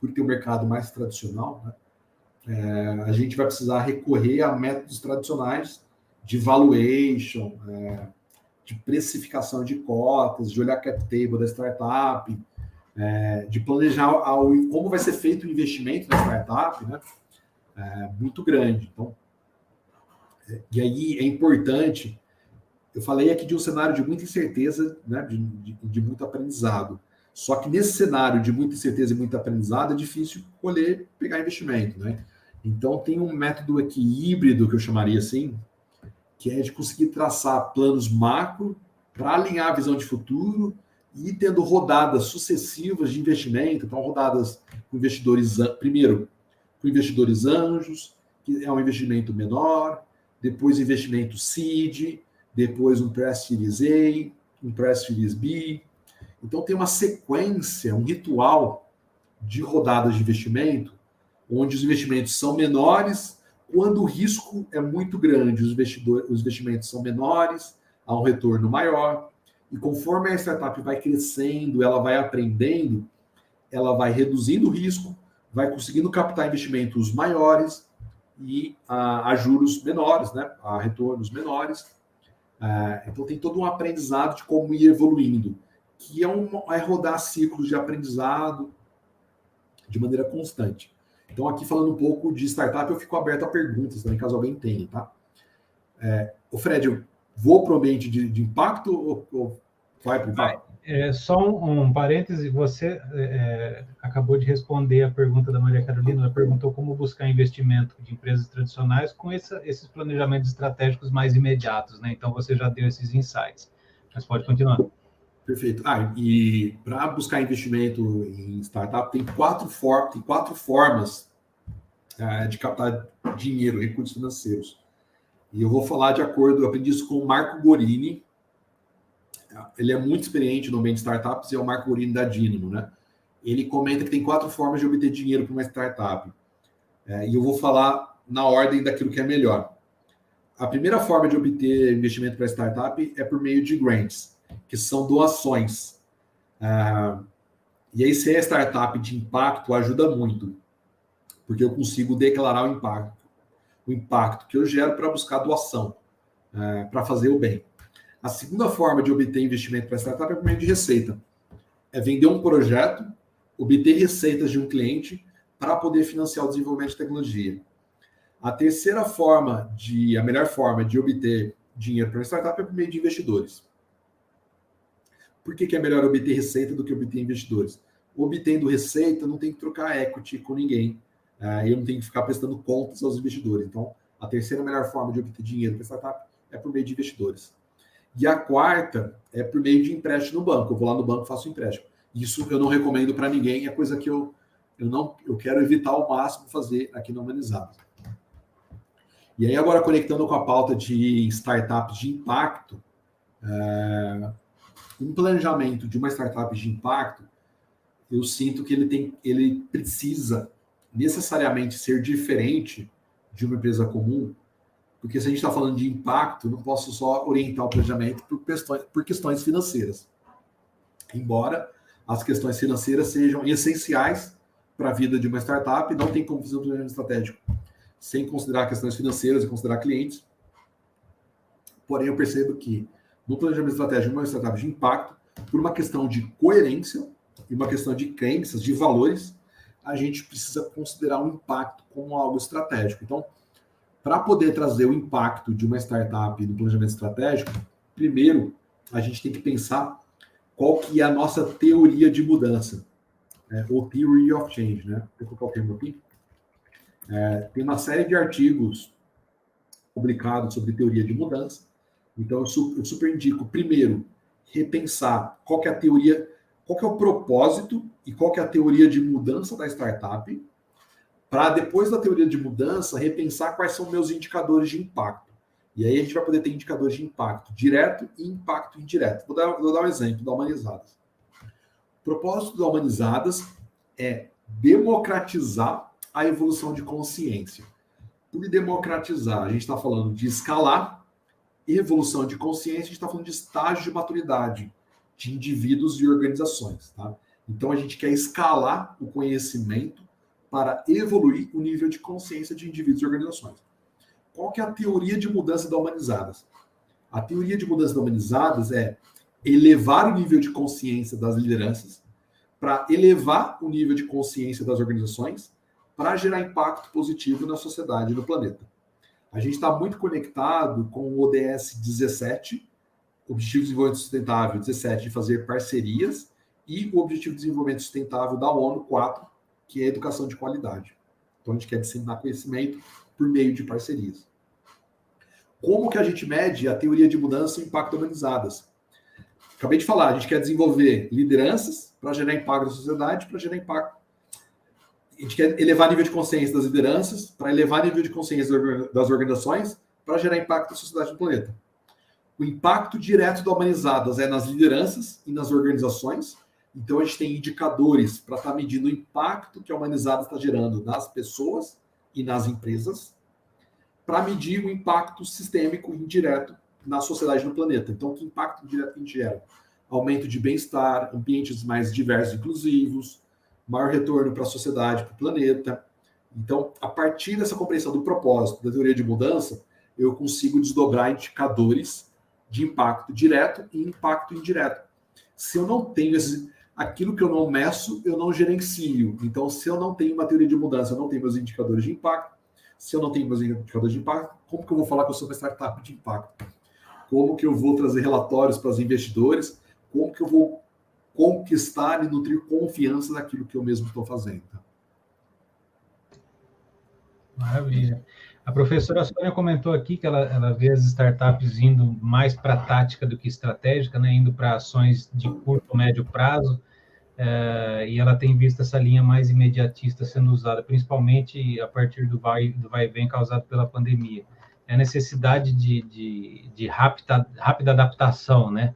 por ter um mercado mais tradicional, né, a gente vai precisar recorrer a métodos tradicionais de valuation, de precificação de cotas, de olhar cap table da startup, de planejar como vai ser feito o investimento na startup, né? Muito grande. Então, e aí é importante. Eu falei aqui de um cenário de muita incerteza, né, de muito aprendizado. Só que nesse cenário de muita incerteza e muito aprendizado, é difícil pegar investimento, né? Então tem um método aqui híbrido, que eu chamaria assim, que é de conseguir traçar planos macro para alinhar a visão de futuro e ir tendo rodadas sucessivas de investimento. Então, rodadas com investidores, primeiro, com investidores anjos, que é um investimento menor, depois investimento seed, depois um press series A, um press series B. Então tem uma sequência, um ritual de rodadas de investimento, onde os investimentos são menores, quando o risco é muito grande, os investimentos são menores, há um retorno maior, e conforme a startup vai crescendo, ela vai aprendendo, ela vai reduzindo o risco, vai conseguindo captar investimentos maiores e a juros menores, né? A retornos menores. Então tem todo um aprendizado de como ir evoluindo, que é rodar ciclos de aprendizado de maneira constante. Então, aqui falando um pouco de startup, eu fico aberto a perguntas também, caso alguém tenha, tá? O Fred, eu vou para o ambiente de impacto ou vai para o impacto? Só um parêntese, você acabou de responder a pergunta da Maria Carolina, ela perguntou como buscar investimento de empresas tradicionais com esses planejamentos estratégicos mais imediatos, né? Então, você já deu esses insights, mas pode continuar. Perfeito. E para buscar investimento em startup, tem quatro formas de captar dinheiro, recursos financeiros. E eu vou falar de acordo, eu aprendi isso com o Marco Gorini. Ele é muito experiente no ambiente de startups e é o Marco Gorini da Dynamo, né? Ele comenta que tem 4 formas de obter dinheiro para uma startup. E eu vou falar na ordem daquilo que é melhor. A primeira forma de obter investimento para startup é por meio de grants, que são doações. E aí, se é startup de impacto, ajuda muito, porque eu consigo declarar o impacto que eu gero para buscar doação, para fazer o bem. A segunda forma de obter investimento para startup é por meio de receita. É vender um projeto, obter receitas de um cliente para poder financiar o desenvolvimento de tecnologia. A terceira forma, a melhor forma de obter dinheiro para uma startup é por meio de investidores. Por que é melhor obter receita do que obter investidores? Obtendo receita, não tem que trocar equity com ninguém. Eu não tenho que ficar prestando contas aos investidores. Então, a terceira melhor forma de obter dinheiro para startup é por meio de investidores. E a quarta é por meio de empréstimo no banco. Eu vou lá no banco e faço um empréstimo. Isso eu não recomendo para ninguém, é coisa que eu quero evitar ao máximo fazer aqui no Humanizado. E aí, agora conectando com a pauta de startups de impacto, um planejamento de uma startup de impacto, eu sinto que ele precisa necessariamente ser diferente de uma empresa comum, porque se a gente está falando de impacto, não posso só orientar o planejamento por questões financeiras. Embora as questões financeiras sejam essenciais para a vida de uma startup, não tem como fazer um planejamento estratégico sem considerar questões financeiras e considerar clientes. Porém, eu percebo que no planejamento estratégico de uma startup de impacto, por uma questão de coerência e uma questão de crenças, de valores, a gente precisa considerar o impacto como algo estratégico. Então, para poder trazer o impacto de uma startup no planejamento estratégico, primeiro, a gente tem que pensar qual que é a nossa teoria de mudança, ou Theory of Change, né? Vou colocar o termo aqui. Tem uma série de artigos publicados sobre teoria de mudança. Então, eu super indico, primeiro, repensar qual que é a teoria, qual que é o propósito e qual que é a teoria de mudança da startup, para depois da teoria de mudança, repensar quais são meus indicadores de impacto. E aí a gente vai poder ter indicadores de impacto direto e impacto indireto. Vou dar um exemplo da Humanizadas. O propósito da Humanizadas é democratizar a evolução de consciência. Por democratizar, a gente está falando de escalar, e evolução de consciência, a gente está falando de estágio de maturidade de indivíduos e organizações. Tá? Então, a gente quer escalar o conhecimento para evoluir o nível de consciência de indivíduos e organizações. Qual que é a teoria de mudança da Humanizadas? A teoria de mudança da Humanizadas é elevar o nível de consciência das lideranças para elevar o nível de consciência das organizações para gerar impacto positivo na sociedade e no planeta. A gente está muito conectado com o ODS 17, Objetivo de Desenvolvimento Sustentável 17, de fazer parcerias, e o Objetivo de Desenvolvimento Sustentável da ONU 4, que é a educação de qualidade. Então, a gente quer disseminar conhecimento por meio de parcerias. Como que a gente mede a teoria de mudança e impacto humanizadas? Acabei de falar, a gente quer desenvolver lideranças para gerar impacto na sociedade, para gerar impacto. A gente quer elevar o nível de consciência das lideranças, para elevar o nível de consciência das organizações, para gerar impacto na sociedade e no planeta. O impacto direto da Humanizadas é nas lideranças e nas organizações. Então, a gente tem indicadores para estar medindo o impacto que a Humanizadas está gerando nas pessoas e nas empresas, para medir o impacto sistêmico indireto na sociedade e no planeta. Então, que impacto indireto que a gente gera? Aumento de bem-estar, ambientes mais diversos e inclusivos, maior retorno para a sociedade, para o planeta. Então, a partir dessa compreensão do propósito, da teoria de mudança, eu consigo desdobrar indicadores de impacto direto e impacto indireto. Se eu não tenho esses... aquilo que eu não meço, eu não gerencio. Então, se eu não tenho uma teoria de mudança, eu não tenho meus indicadores de impacto. Se eu não tenho meus indicadores de impacto, como que eu vou falar que eu sou uma startup de impacto? Como que eu vou trazer relatórios para os investidores? Como que eu vou conquistar e nutrir confiança naquilo que eu mesmo estou fazendo? Maravilha. A professora Sônia comentou aqui que ela vê as startups indo mais para tática do que estratégica, né? Indo para ações de curto ou médio prazo, e ela tem visto essa linha mais imediatista sendo usada, principalmente a partir do vai e vem causado pela pandemia. É a necessidade de rápida adaptação, né?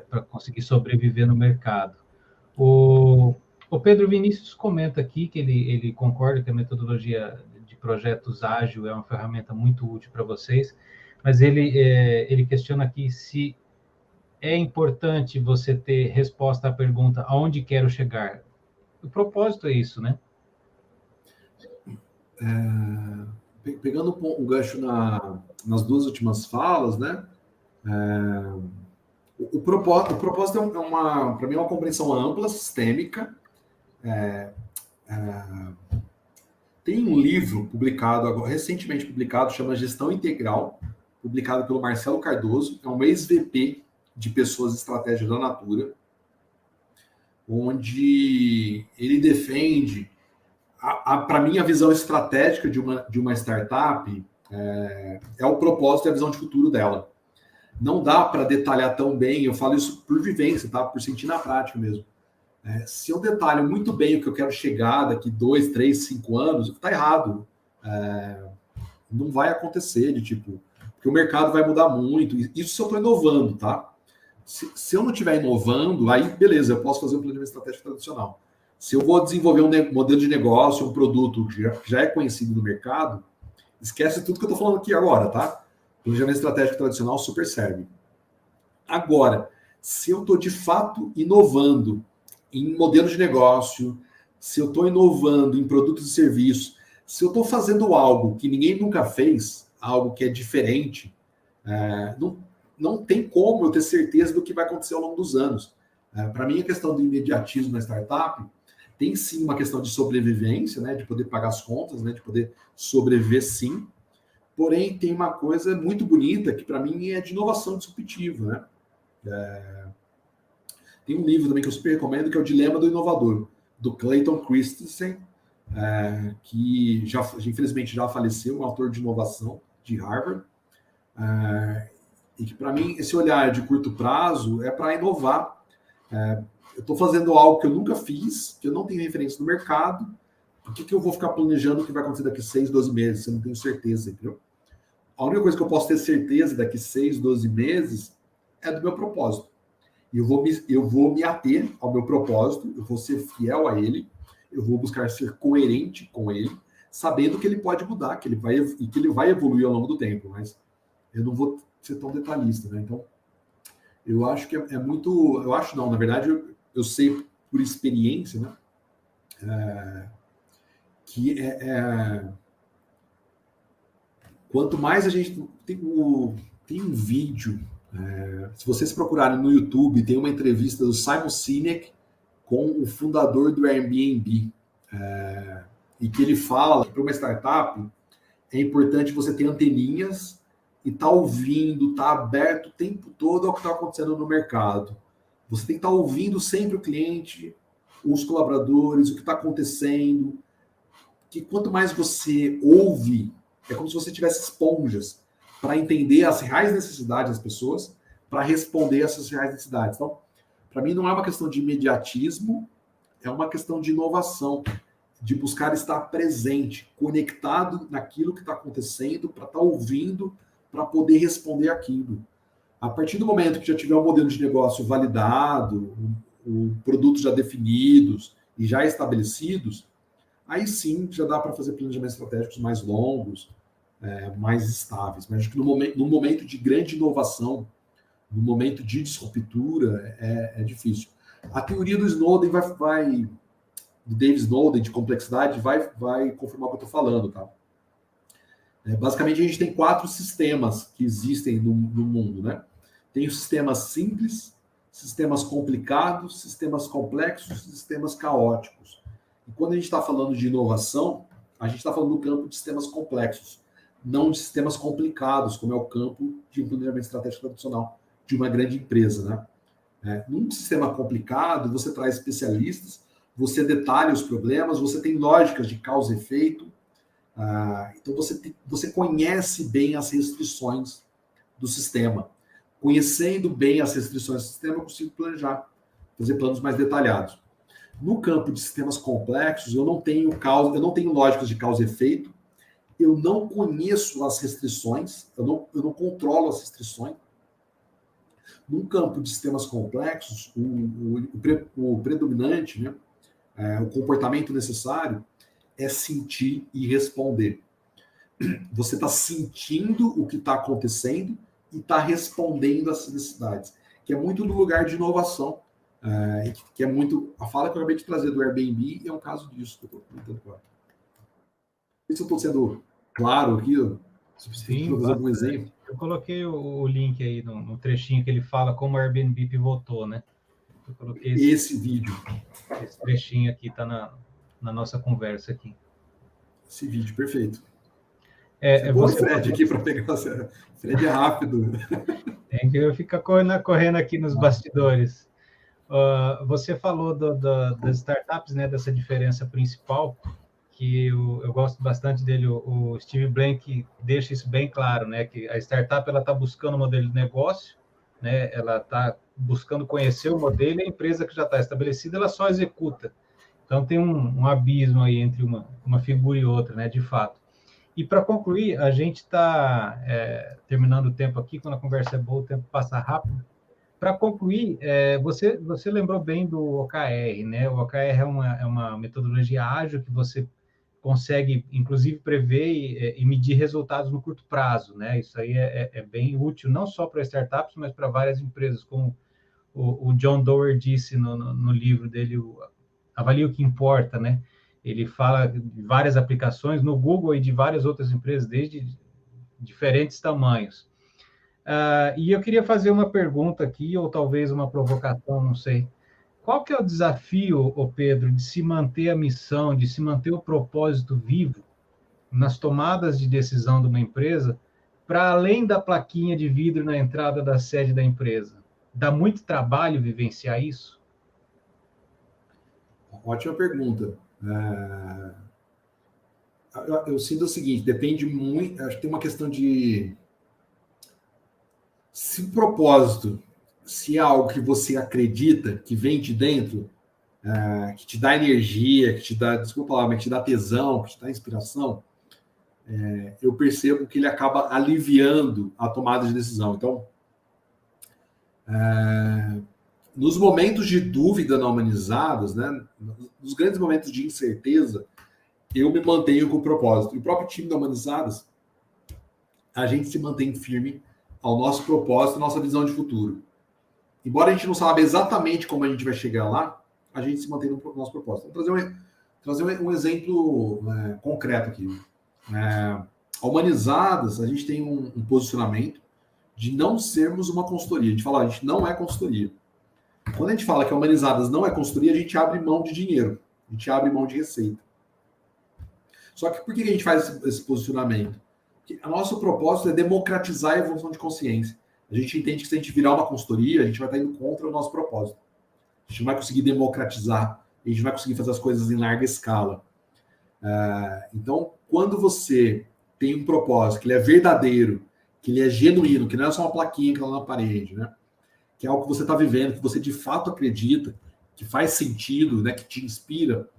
Para conseguir sobreviver no mercado. O Pedro Vinícius comenta aqui que ele concorda que a metodologia de projetos ágil é uma ferramenta muito útil para vocês, mas ele questiona aqui se é importante você ter resposta à pergunta aonde quero chegar. O propósito é isso, né? Pegando o gancho nas duas últimas falas, né? O propósito para mim, é uma compreensão ampla, sistêmica. Tem um livro publicado, recentemente publicado, chama Gestão Integral, publicado pelo Marcelo Cardoso, é um ex-VP de Pessoas e Estratégia da Natura, onde ele defende, para mim, a visão estratégica de uma startup é o propósito e a visão de futuro dela. Não dá para detalhar tão bem, eu falo isso por vivência, tá? Por sentir na prática mesmo. Se eu detalho muito bem o que eu quero chegar daqui 2, 3, 5 anos, está errado. Não vai acontecer, porque o mercado vai mudar muito. Isso se eu estou inovando, tá? Se eu não estiver inovando, aí beleza, eu posso fazer um planejamento estratégico tradicional. Se eu vou desenvolver um modelo de negócio, um produto que já é conhecido no mercado, esquece tudo que eu estou falando aqui agora, tá? Planejamento estratégico tradicional super serve. Agora, se eu estou de fato inovando em modelo de negócio, se eu estou inovando em produtos e serviços, se eu estou fazendo algo que ninguém nunca fez, algo que é diferente, não tem como eu ter certeza do que vai acontecer ao longo dos anos. Para mim, a questão do imediatismo na startup tem sim uma questão de sobrevivência, né, de poder pagar as contas, né, de poder sobreviver sim. Porém, tem uma coisa muito bonita que para mim é de inovação disruptiva, né? Tem um livro também que eu super recomendo, que é O Dilema do Inovador, do Clayton Christensen, que infelizmente já faleceu, um autor de inovação de Harvard, e que para mim esse olhar de curto prazo é para inovar. Eu estou fazendo algo que eu nunca fiz, que eu não tenho referência no mercado, por que eu vou ficar planejando o que vai acontecer daqui 6, 12 meses, se eu não tenho certeza, entendeu? A única coisa que eu posso ter certeza daqui 6, 12 meses é do meu propósito. E eu vou me ater ao meu propósito, eu vou ser fiel a ele, eu vou buscar ser coerente com ele, sabendo que ele pode mudar, que ele vai evoluir ao longo do tempo, mas eu não vou ser tão detalhista, né? Então, eu acho que é muito... Eu acho não, na verdade, eu sei por experiência, né? Que quanto mais a gente... Tem um vídeo... se vocês procurarem no YouTube, tem uma entrevista do Simon Sinek com o fundador do Airbnb, e que ele fala que para uma startup é importante você ter anteninhas e tá ouvindo, tá aberto o tempo todo ao que está acontecendo no mercado. Você tem que estar ouvindo sempre o cliente, os colaboradores, o que está acontecendo. Que quanto mais você ouve, é como se você tivesse esponjas para entender as reais necessidades das pessoas, para responder essas reais necessidades. Então, para mim, não é uma questão de imediatismo, é uma questão de inovação, de buscar estar presente, conectado naquilo que está acontecendo, para estar ouvindo, para poder responder aquilo. A partir do momento que já tiver um modelo de negócio validado, produtos já definidos e já estabelecidos, aí sim já dá para fazer planejamentos estratégicos mais longos, mais estáveis. Mas acho que no momento de grande inovação, no momento de disruptura, é difícil. A teoria do Snowden do Dave Snowden, de complexidade, vai confirmar o que eu estou falando, tá? Basicamente, a gente tem 4 sistemas que existem no mundo, né? Tem o sistema simples, sistemas complicados, sistemas complexos, sistemas caóticos. E quando a gente está falando de inovação, a gente está falando do campo de sistemas complexos, não de sistemas complicados, como é o campo de um planejamento estratégico tradicional de uma grande empresa, né? Num sistema complicado, você traz especialistas, você detalha os problemas, você tem lógicas de causa e efeito, então você conhece bem as restrições do sistema. Conhecendo bem as restrições do sistema, eu consigo planejar, fazer planos mais detalhados. No campo de sistemas complexos, eu não tenho lógicas de causa e efeito, eu não conheço as restrições, eu não controlo as restrições. No campo de sistemas complexos, o predominante, né, o comportamento necessário é sentir e responder. Você está sentindo o que está acontecendo e está respondendo às necessidades, que é muito do lugar de inovação, que é muito... A fala que eu acabei de trazer do Airbnb é um caso disso que eu estou comentando agora. Não sei se eu estou sendo claro aqui, Sim, fazer algum exemplo. Eu coloquei o link aí no trechinho que ele fala como o Airbnb pivotou, né? Eu coloquei esse vídeo. Esse trechinho aqui está na nossa conversa aqui. Esse vídeo, perfeito. Você Fred aqui para pegar. Fred é rápido. Tem que ficar correndo aqui nos bastidores. Você falou das startups, né? Dessa diferença principal, que eu gosto bastante dele. O Steve Blank deixa isso bem claro, né? Que a startup ela está buscando um modelo de negócio, né? Ela está buscando conhecer o modelo, e a empresa que já está estabelecida ela só executa. Então tem um abismo aí entre uma figura e outra, né? De fato. E para concluir, a gente está terminando o tempo aqui. Quando a conversa é boa, o tempo passa rápido. Para concluir, você lembrou bem do OKR, né? O OKR é uma metodologia ágil que você consegue, inclusive, prever e medir resultados no curto prazo, né? Isso aí é bem útil, não só para startups, mas para várias empresas, como o John Doerr disse no livro dele, Avalie o que Importa, né? Ele fala de várias aplicações no Google e de várias outras empresas, desde diferentes tamanhos. E eu queria fazer uma pergunta aqui, ou talvez uma provocação, não sei. Qual que é o desafio, Pedro, de se manter a missão, de se manter o propósito vivo nas tomadas de decisão de uma empresa, para além da plaquinha de vidro na entrada da sede da empresa? Dá muito trabalho vivenciar isso? Ótima pergunta. Eu sinto o seguinte, depende muito, acho que tem uma questão de... Se o propósito, se é algo que você acredita, que vem de dentro, que te dá energia, que te dá, desculpa lá, mas que te dá tesão, que te dá inspiração, eu percebo que ele acaba aliviando a tomada de decisão. Então, nos momentos de dúvida na Humanizadas, né, nos grandes momentos de incerteza, eu me mantenho com o propósito. E o próprio time da Humanizadas, a gente se mantém firme ao nosso propósito, nossa visão de futuro. Embora a gente não saiba exatamente como a gente vai chegar lá, a gente se mantém no nosso propósito. Vou trazer um exemplo concreto aqui. A Humanizadas, a gente tem um posicionamento de não sermos uma consultoria. A gente fala, a gente não é consultoria. Quando a gente fala que a Humanizadas não é consultoria, a gente abre mão de dinheiro, a gente abre mão de receita. Só que por que a gente faz esse posicionamento? Porque o nosso propósito é democratizar a evolução de consciência. A gente entende que se a gente virar uma consultoria, a gente vai estar indo contra o nosso propósito. A gente não vai conseguir democratizar, a gente não vai conseguir fazer as coisas em larga escala. Então, quando você tem um propósito que ele é verdadeiro, que ele é genuíno, que não é só uma plaquinha que está na parede, né? Que é algo que você está vivendo, que você de fato acredita, que faz sentido, né? Que te inspira,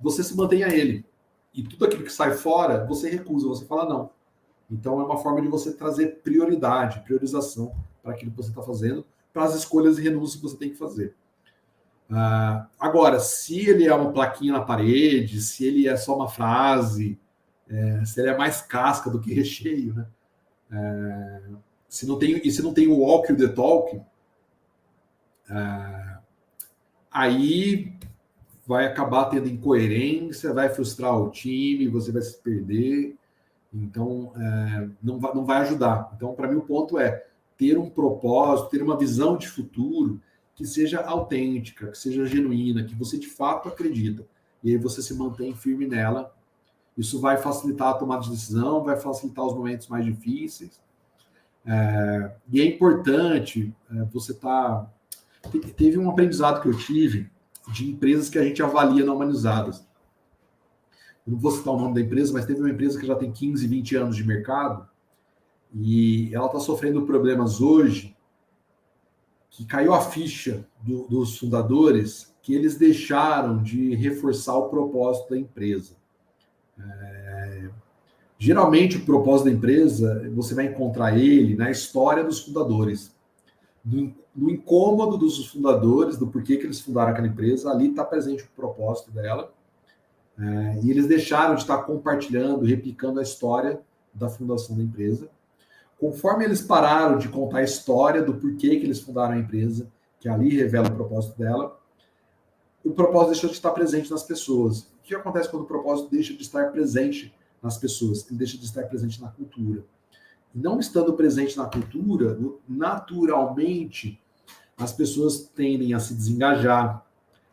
você se mantém a ele. E tudo aquilo que sai fora, você recusa, você fala não. Então, é uma forma de você trazer prioridade, priorização para aquilo que você está fazendo, para as escolhas e renúncias que você tem que fazer. Agora, se ele é uma plaquinha na parede, se ele é só uma frase, se ele é mais casca do que recheio, né? Se não tem o walk e o the talk, aí vai acabar tendo incoerência, vai frustrar o time, você vai se perder. Então, não vai ajudar. Então, para mim, o ponto é ter um propósito, ter uma visão de futuro, que seja autêntica, que seja genuína, que você de fato acredita. E aí você se mantém firme nela. Isso vai facilitar a tomada de decisão, vai facilitar os momentos mais difíceis. E é importante você estar... Teve um aprendizado que eu tive de empresas que a gente avalia na Humanizadas. Eu não vou citar o nome da empresa, mas teve uma empresa que já tem 15, 20 anos de mercado e ela está sofrendo problemas hoje que caiu a ficha dos fundadores que eles deixaram de reforçar o propósito da empresa. Geralmente, o propósito da empresa, você vai encontrar ele na história dos fundadores. No incômodo dos fundadores, do porquê que eles fundaram aquela empresa, ali está presente o propósito dela. E eles deixaram de estar compartilhando, replicando a história da fundação da empresa. Conforme eles pararam de contar a história do porquê que eles fundaram a empresa, que ali revela o propósito dela, o propósito deixou de estar presente nas pessoas. O que acontece quando o propósito deixa de estar presente nas pessoas? Ele deixa de estar presente na cultura. E não estando presente na cultura, naturalmente, as pessoas tendem a se desengajar,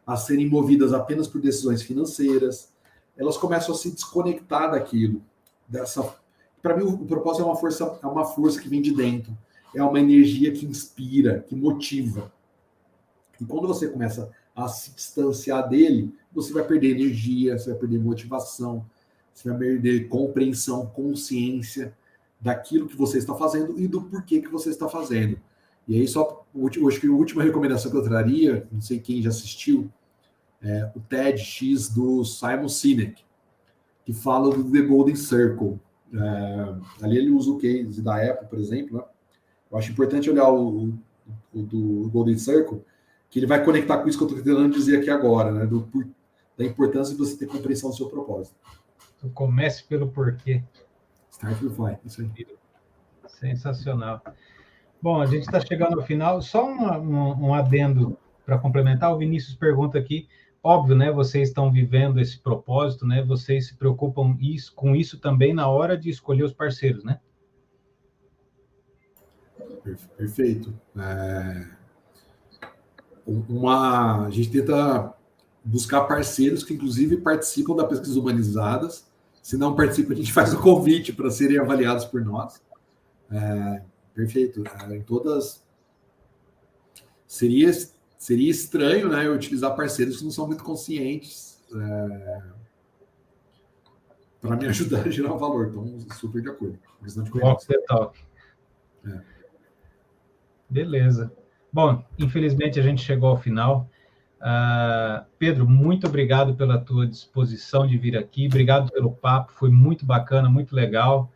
a serem movidas apenas por decisões financeiras. Elas começam a se desconectar daquilo. Para mim, o propósito é uma força que vem de dentro. É uma energia que inspira, que motiva. E quando você começa a se distanciar dele, você vai perder energia, você vai perder motivação, você vai perder compreensão, consciência daquilo que você está fazendo e do porquê que você está fazendo. E aí, acho que a última recomendação que eu traria, não sei quem já assistiu, o TEDx do Simon Sinek, que fala do The Golden Circle. Ali ele usa o case da Apple, por exemplo. Né? Eu acho importante olhar o do Golden Circle, que ele vai conectar com isso que eu estou tentando dizer aqui agora, né? Da importância de você ter compreensão do seu propósito. Então, comece pelo porquê. Start with why, isso aí. Sensacional. Bom, a gente está chegando ao final. Só um adendo para complementar. O Vinícius pergunta aqui, óbvio, né? Vocês estão vivendo esse propósito, né? Vocês se preocupam com isso também na hora de escolher os parceiros, né? Perfeito. A gente tenta buscar parceiros que, inclusive, participam da pesquisa Humanizadas. Se não participam, a gente faz o convite para serem avaliados por nós. Perfeito. Em todas... Seria estranho, né, eu utilizar parceiros que não são muito conscientes para me ajudar a gerar valor. Então, super de acordo. Walk the talk. Beleza. Bom, infelizmente a gente chegou ao final. Pedro, muito obrigado pela tua disposição de vir aqui. Obrigado pelo papo, foi muito bacana, muito legal.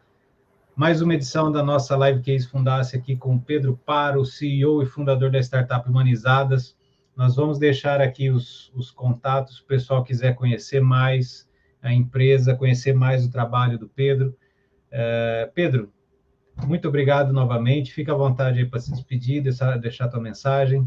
Mais uma edição da nossa Live Case Fundace aqui com o Pedro Paro, CEO e fundador da Startup Humanizadas. Nós vamos deixar aqui os contatos, se o pessoal quiser conhecer mais a empresa, conhecer mais o trabalho do Pedro. Pedro, muito obrigado novamente. Fica à vontade aí para se despedir, deixar tua mensagem.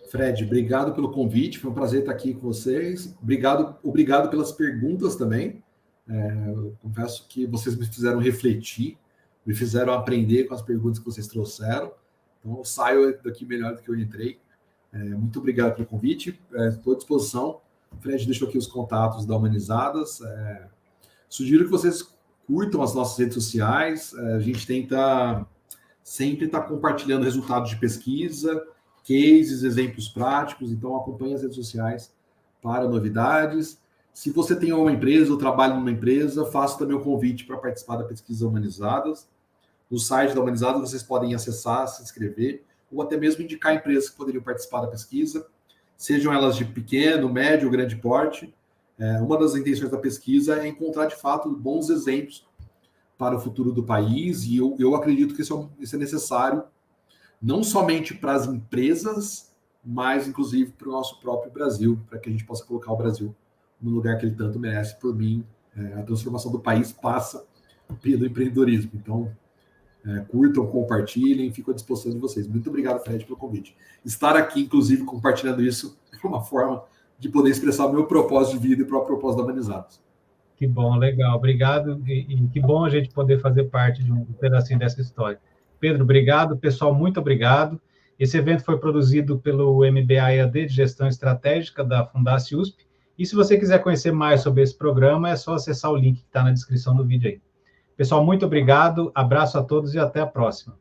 Fred, obrigado pelo convite. Foi um prazer estar aqui com vocês. Obrigado pelas perguntas também. Eu confesso que vocês me fizeram refletir, me fizeram aprender com as perguntas que vocês trouxeram. Então, eu saio daqui melhor do que eu entrei. Muito obrigado pelo convite. Estou à disposição. O Fred deixou aqui os contatos da Humanizadas. Sugiro que vocês curtam as nossas redes sociais. A gente tenta sempre estar compartilhando resultados de pesquisa, cases, exemplos práticos. Então, acompanhe as redes sociais para novidades. Se você tem uma empresa ou trabalha numa empresa, faça também o convite para participar da pesquisa Humanizadas. No site da Humanizadas, vocês podem acessar, se inscrever, ou até mesmo indicar empresas que poderiam participar da pesquisa, sejam elas de pequeno, médio ou grande porte. Uma das intenções da pesquisa é encontrar, de fato, bons exemplos para o futuro do país, e eu acredito que isso é necessário, não somente para as empresas, mas, inclusive, para o nosso próprio Brasil, para que a gente possa colocar o Brasil no lugar que ele tanto merece. Por mim, a transformação do país passa pelo empreendedorismo. Então, curtam, compartilhem, fico à disposição de vocês. Muito obrigado, Fred, pelo convite. Estar aqui, inclusive, compartilhando isso é uma forma de poder expressar o meu propósito de vida e o próprio propósito da Humanizadas. Que bom, legal. Obrigado. E que bom a gente poder fazer parte de um pedacinho dessa história. Pedro, obrigado. Pessoal, muito obrigado. Esse evento foi produzido pelo MBA-EAD de Gestão Estratégica da Fundaci USP. E se você quiser conhecer mais sobre esse programa, é só acessar o link que está na descrição do vídeo aí. Pessoal, muito obrigado, abraço a todos e até a próxima.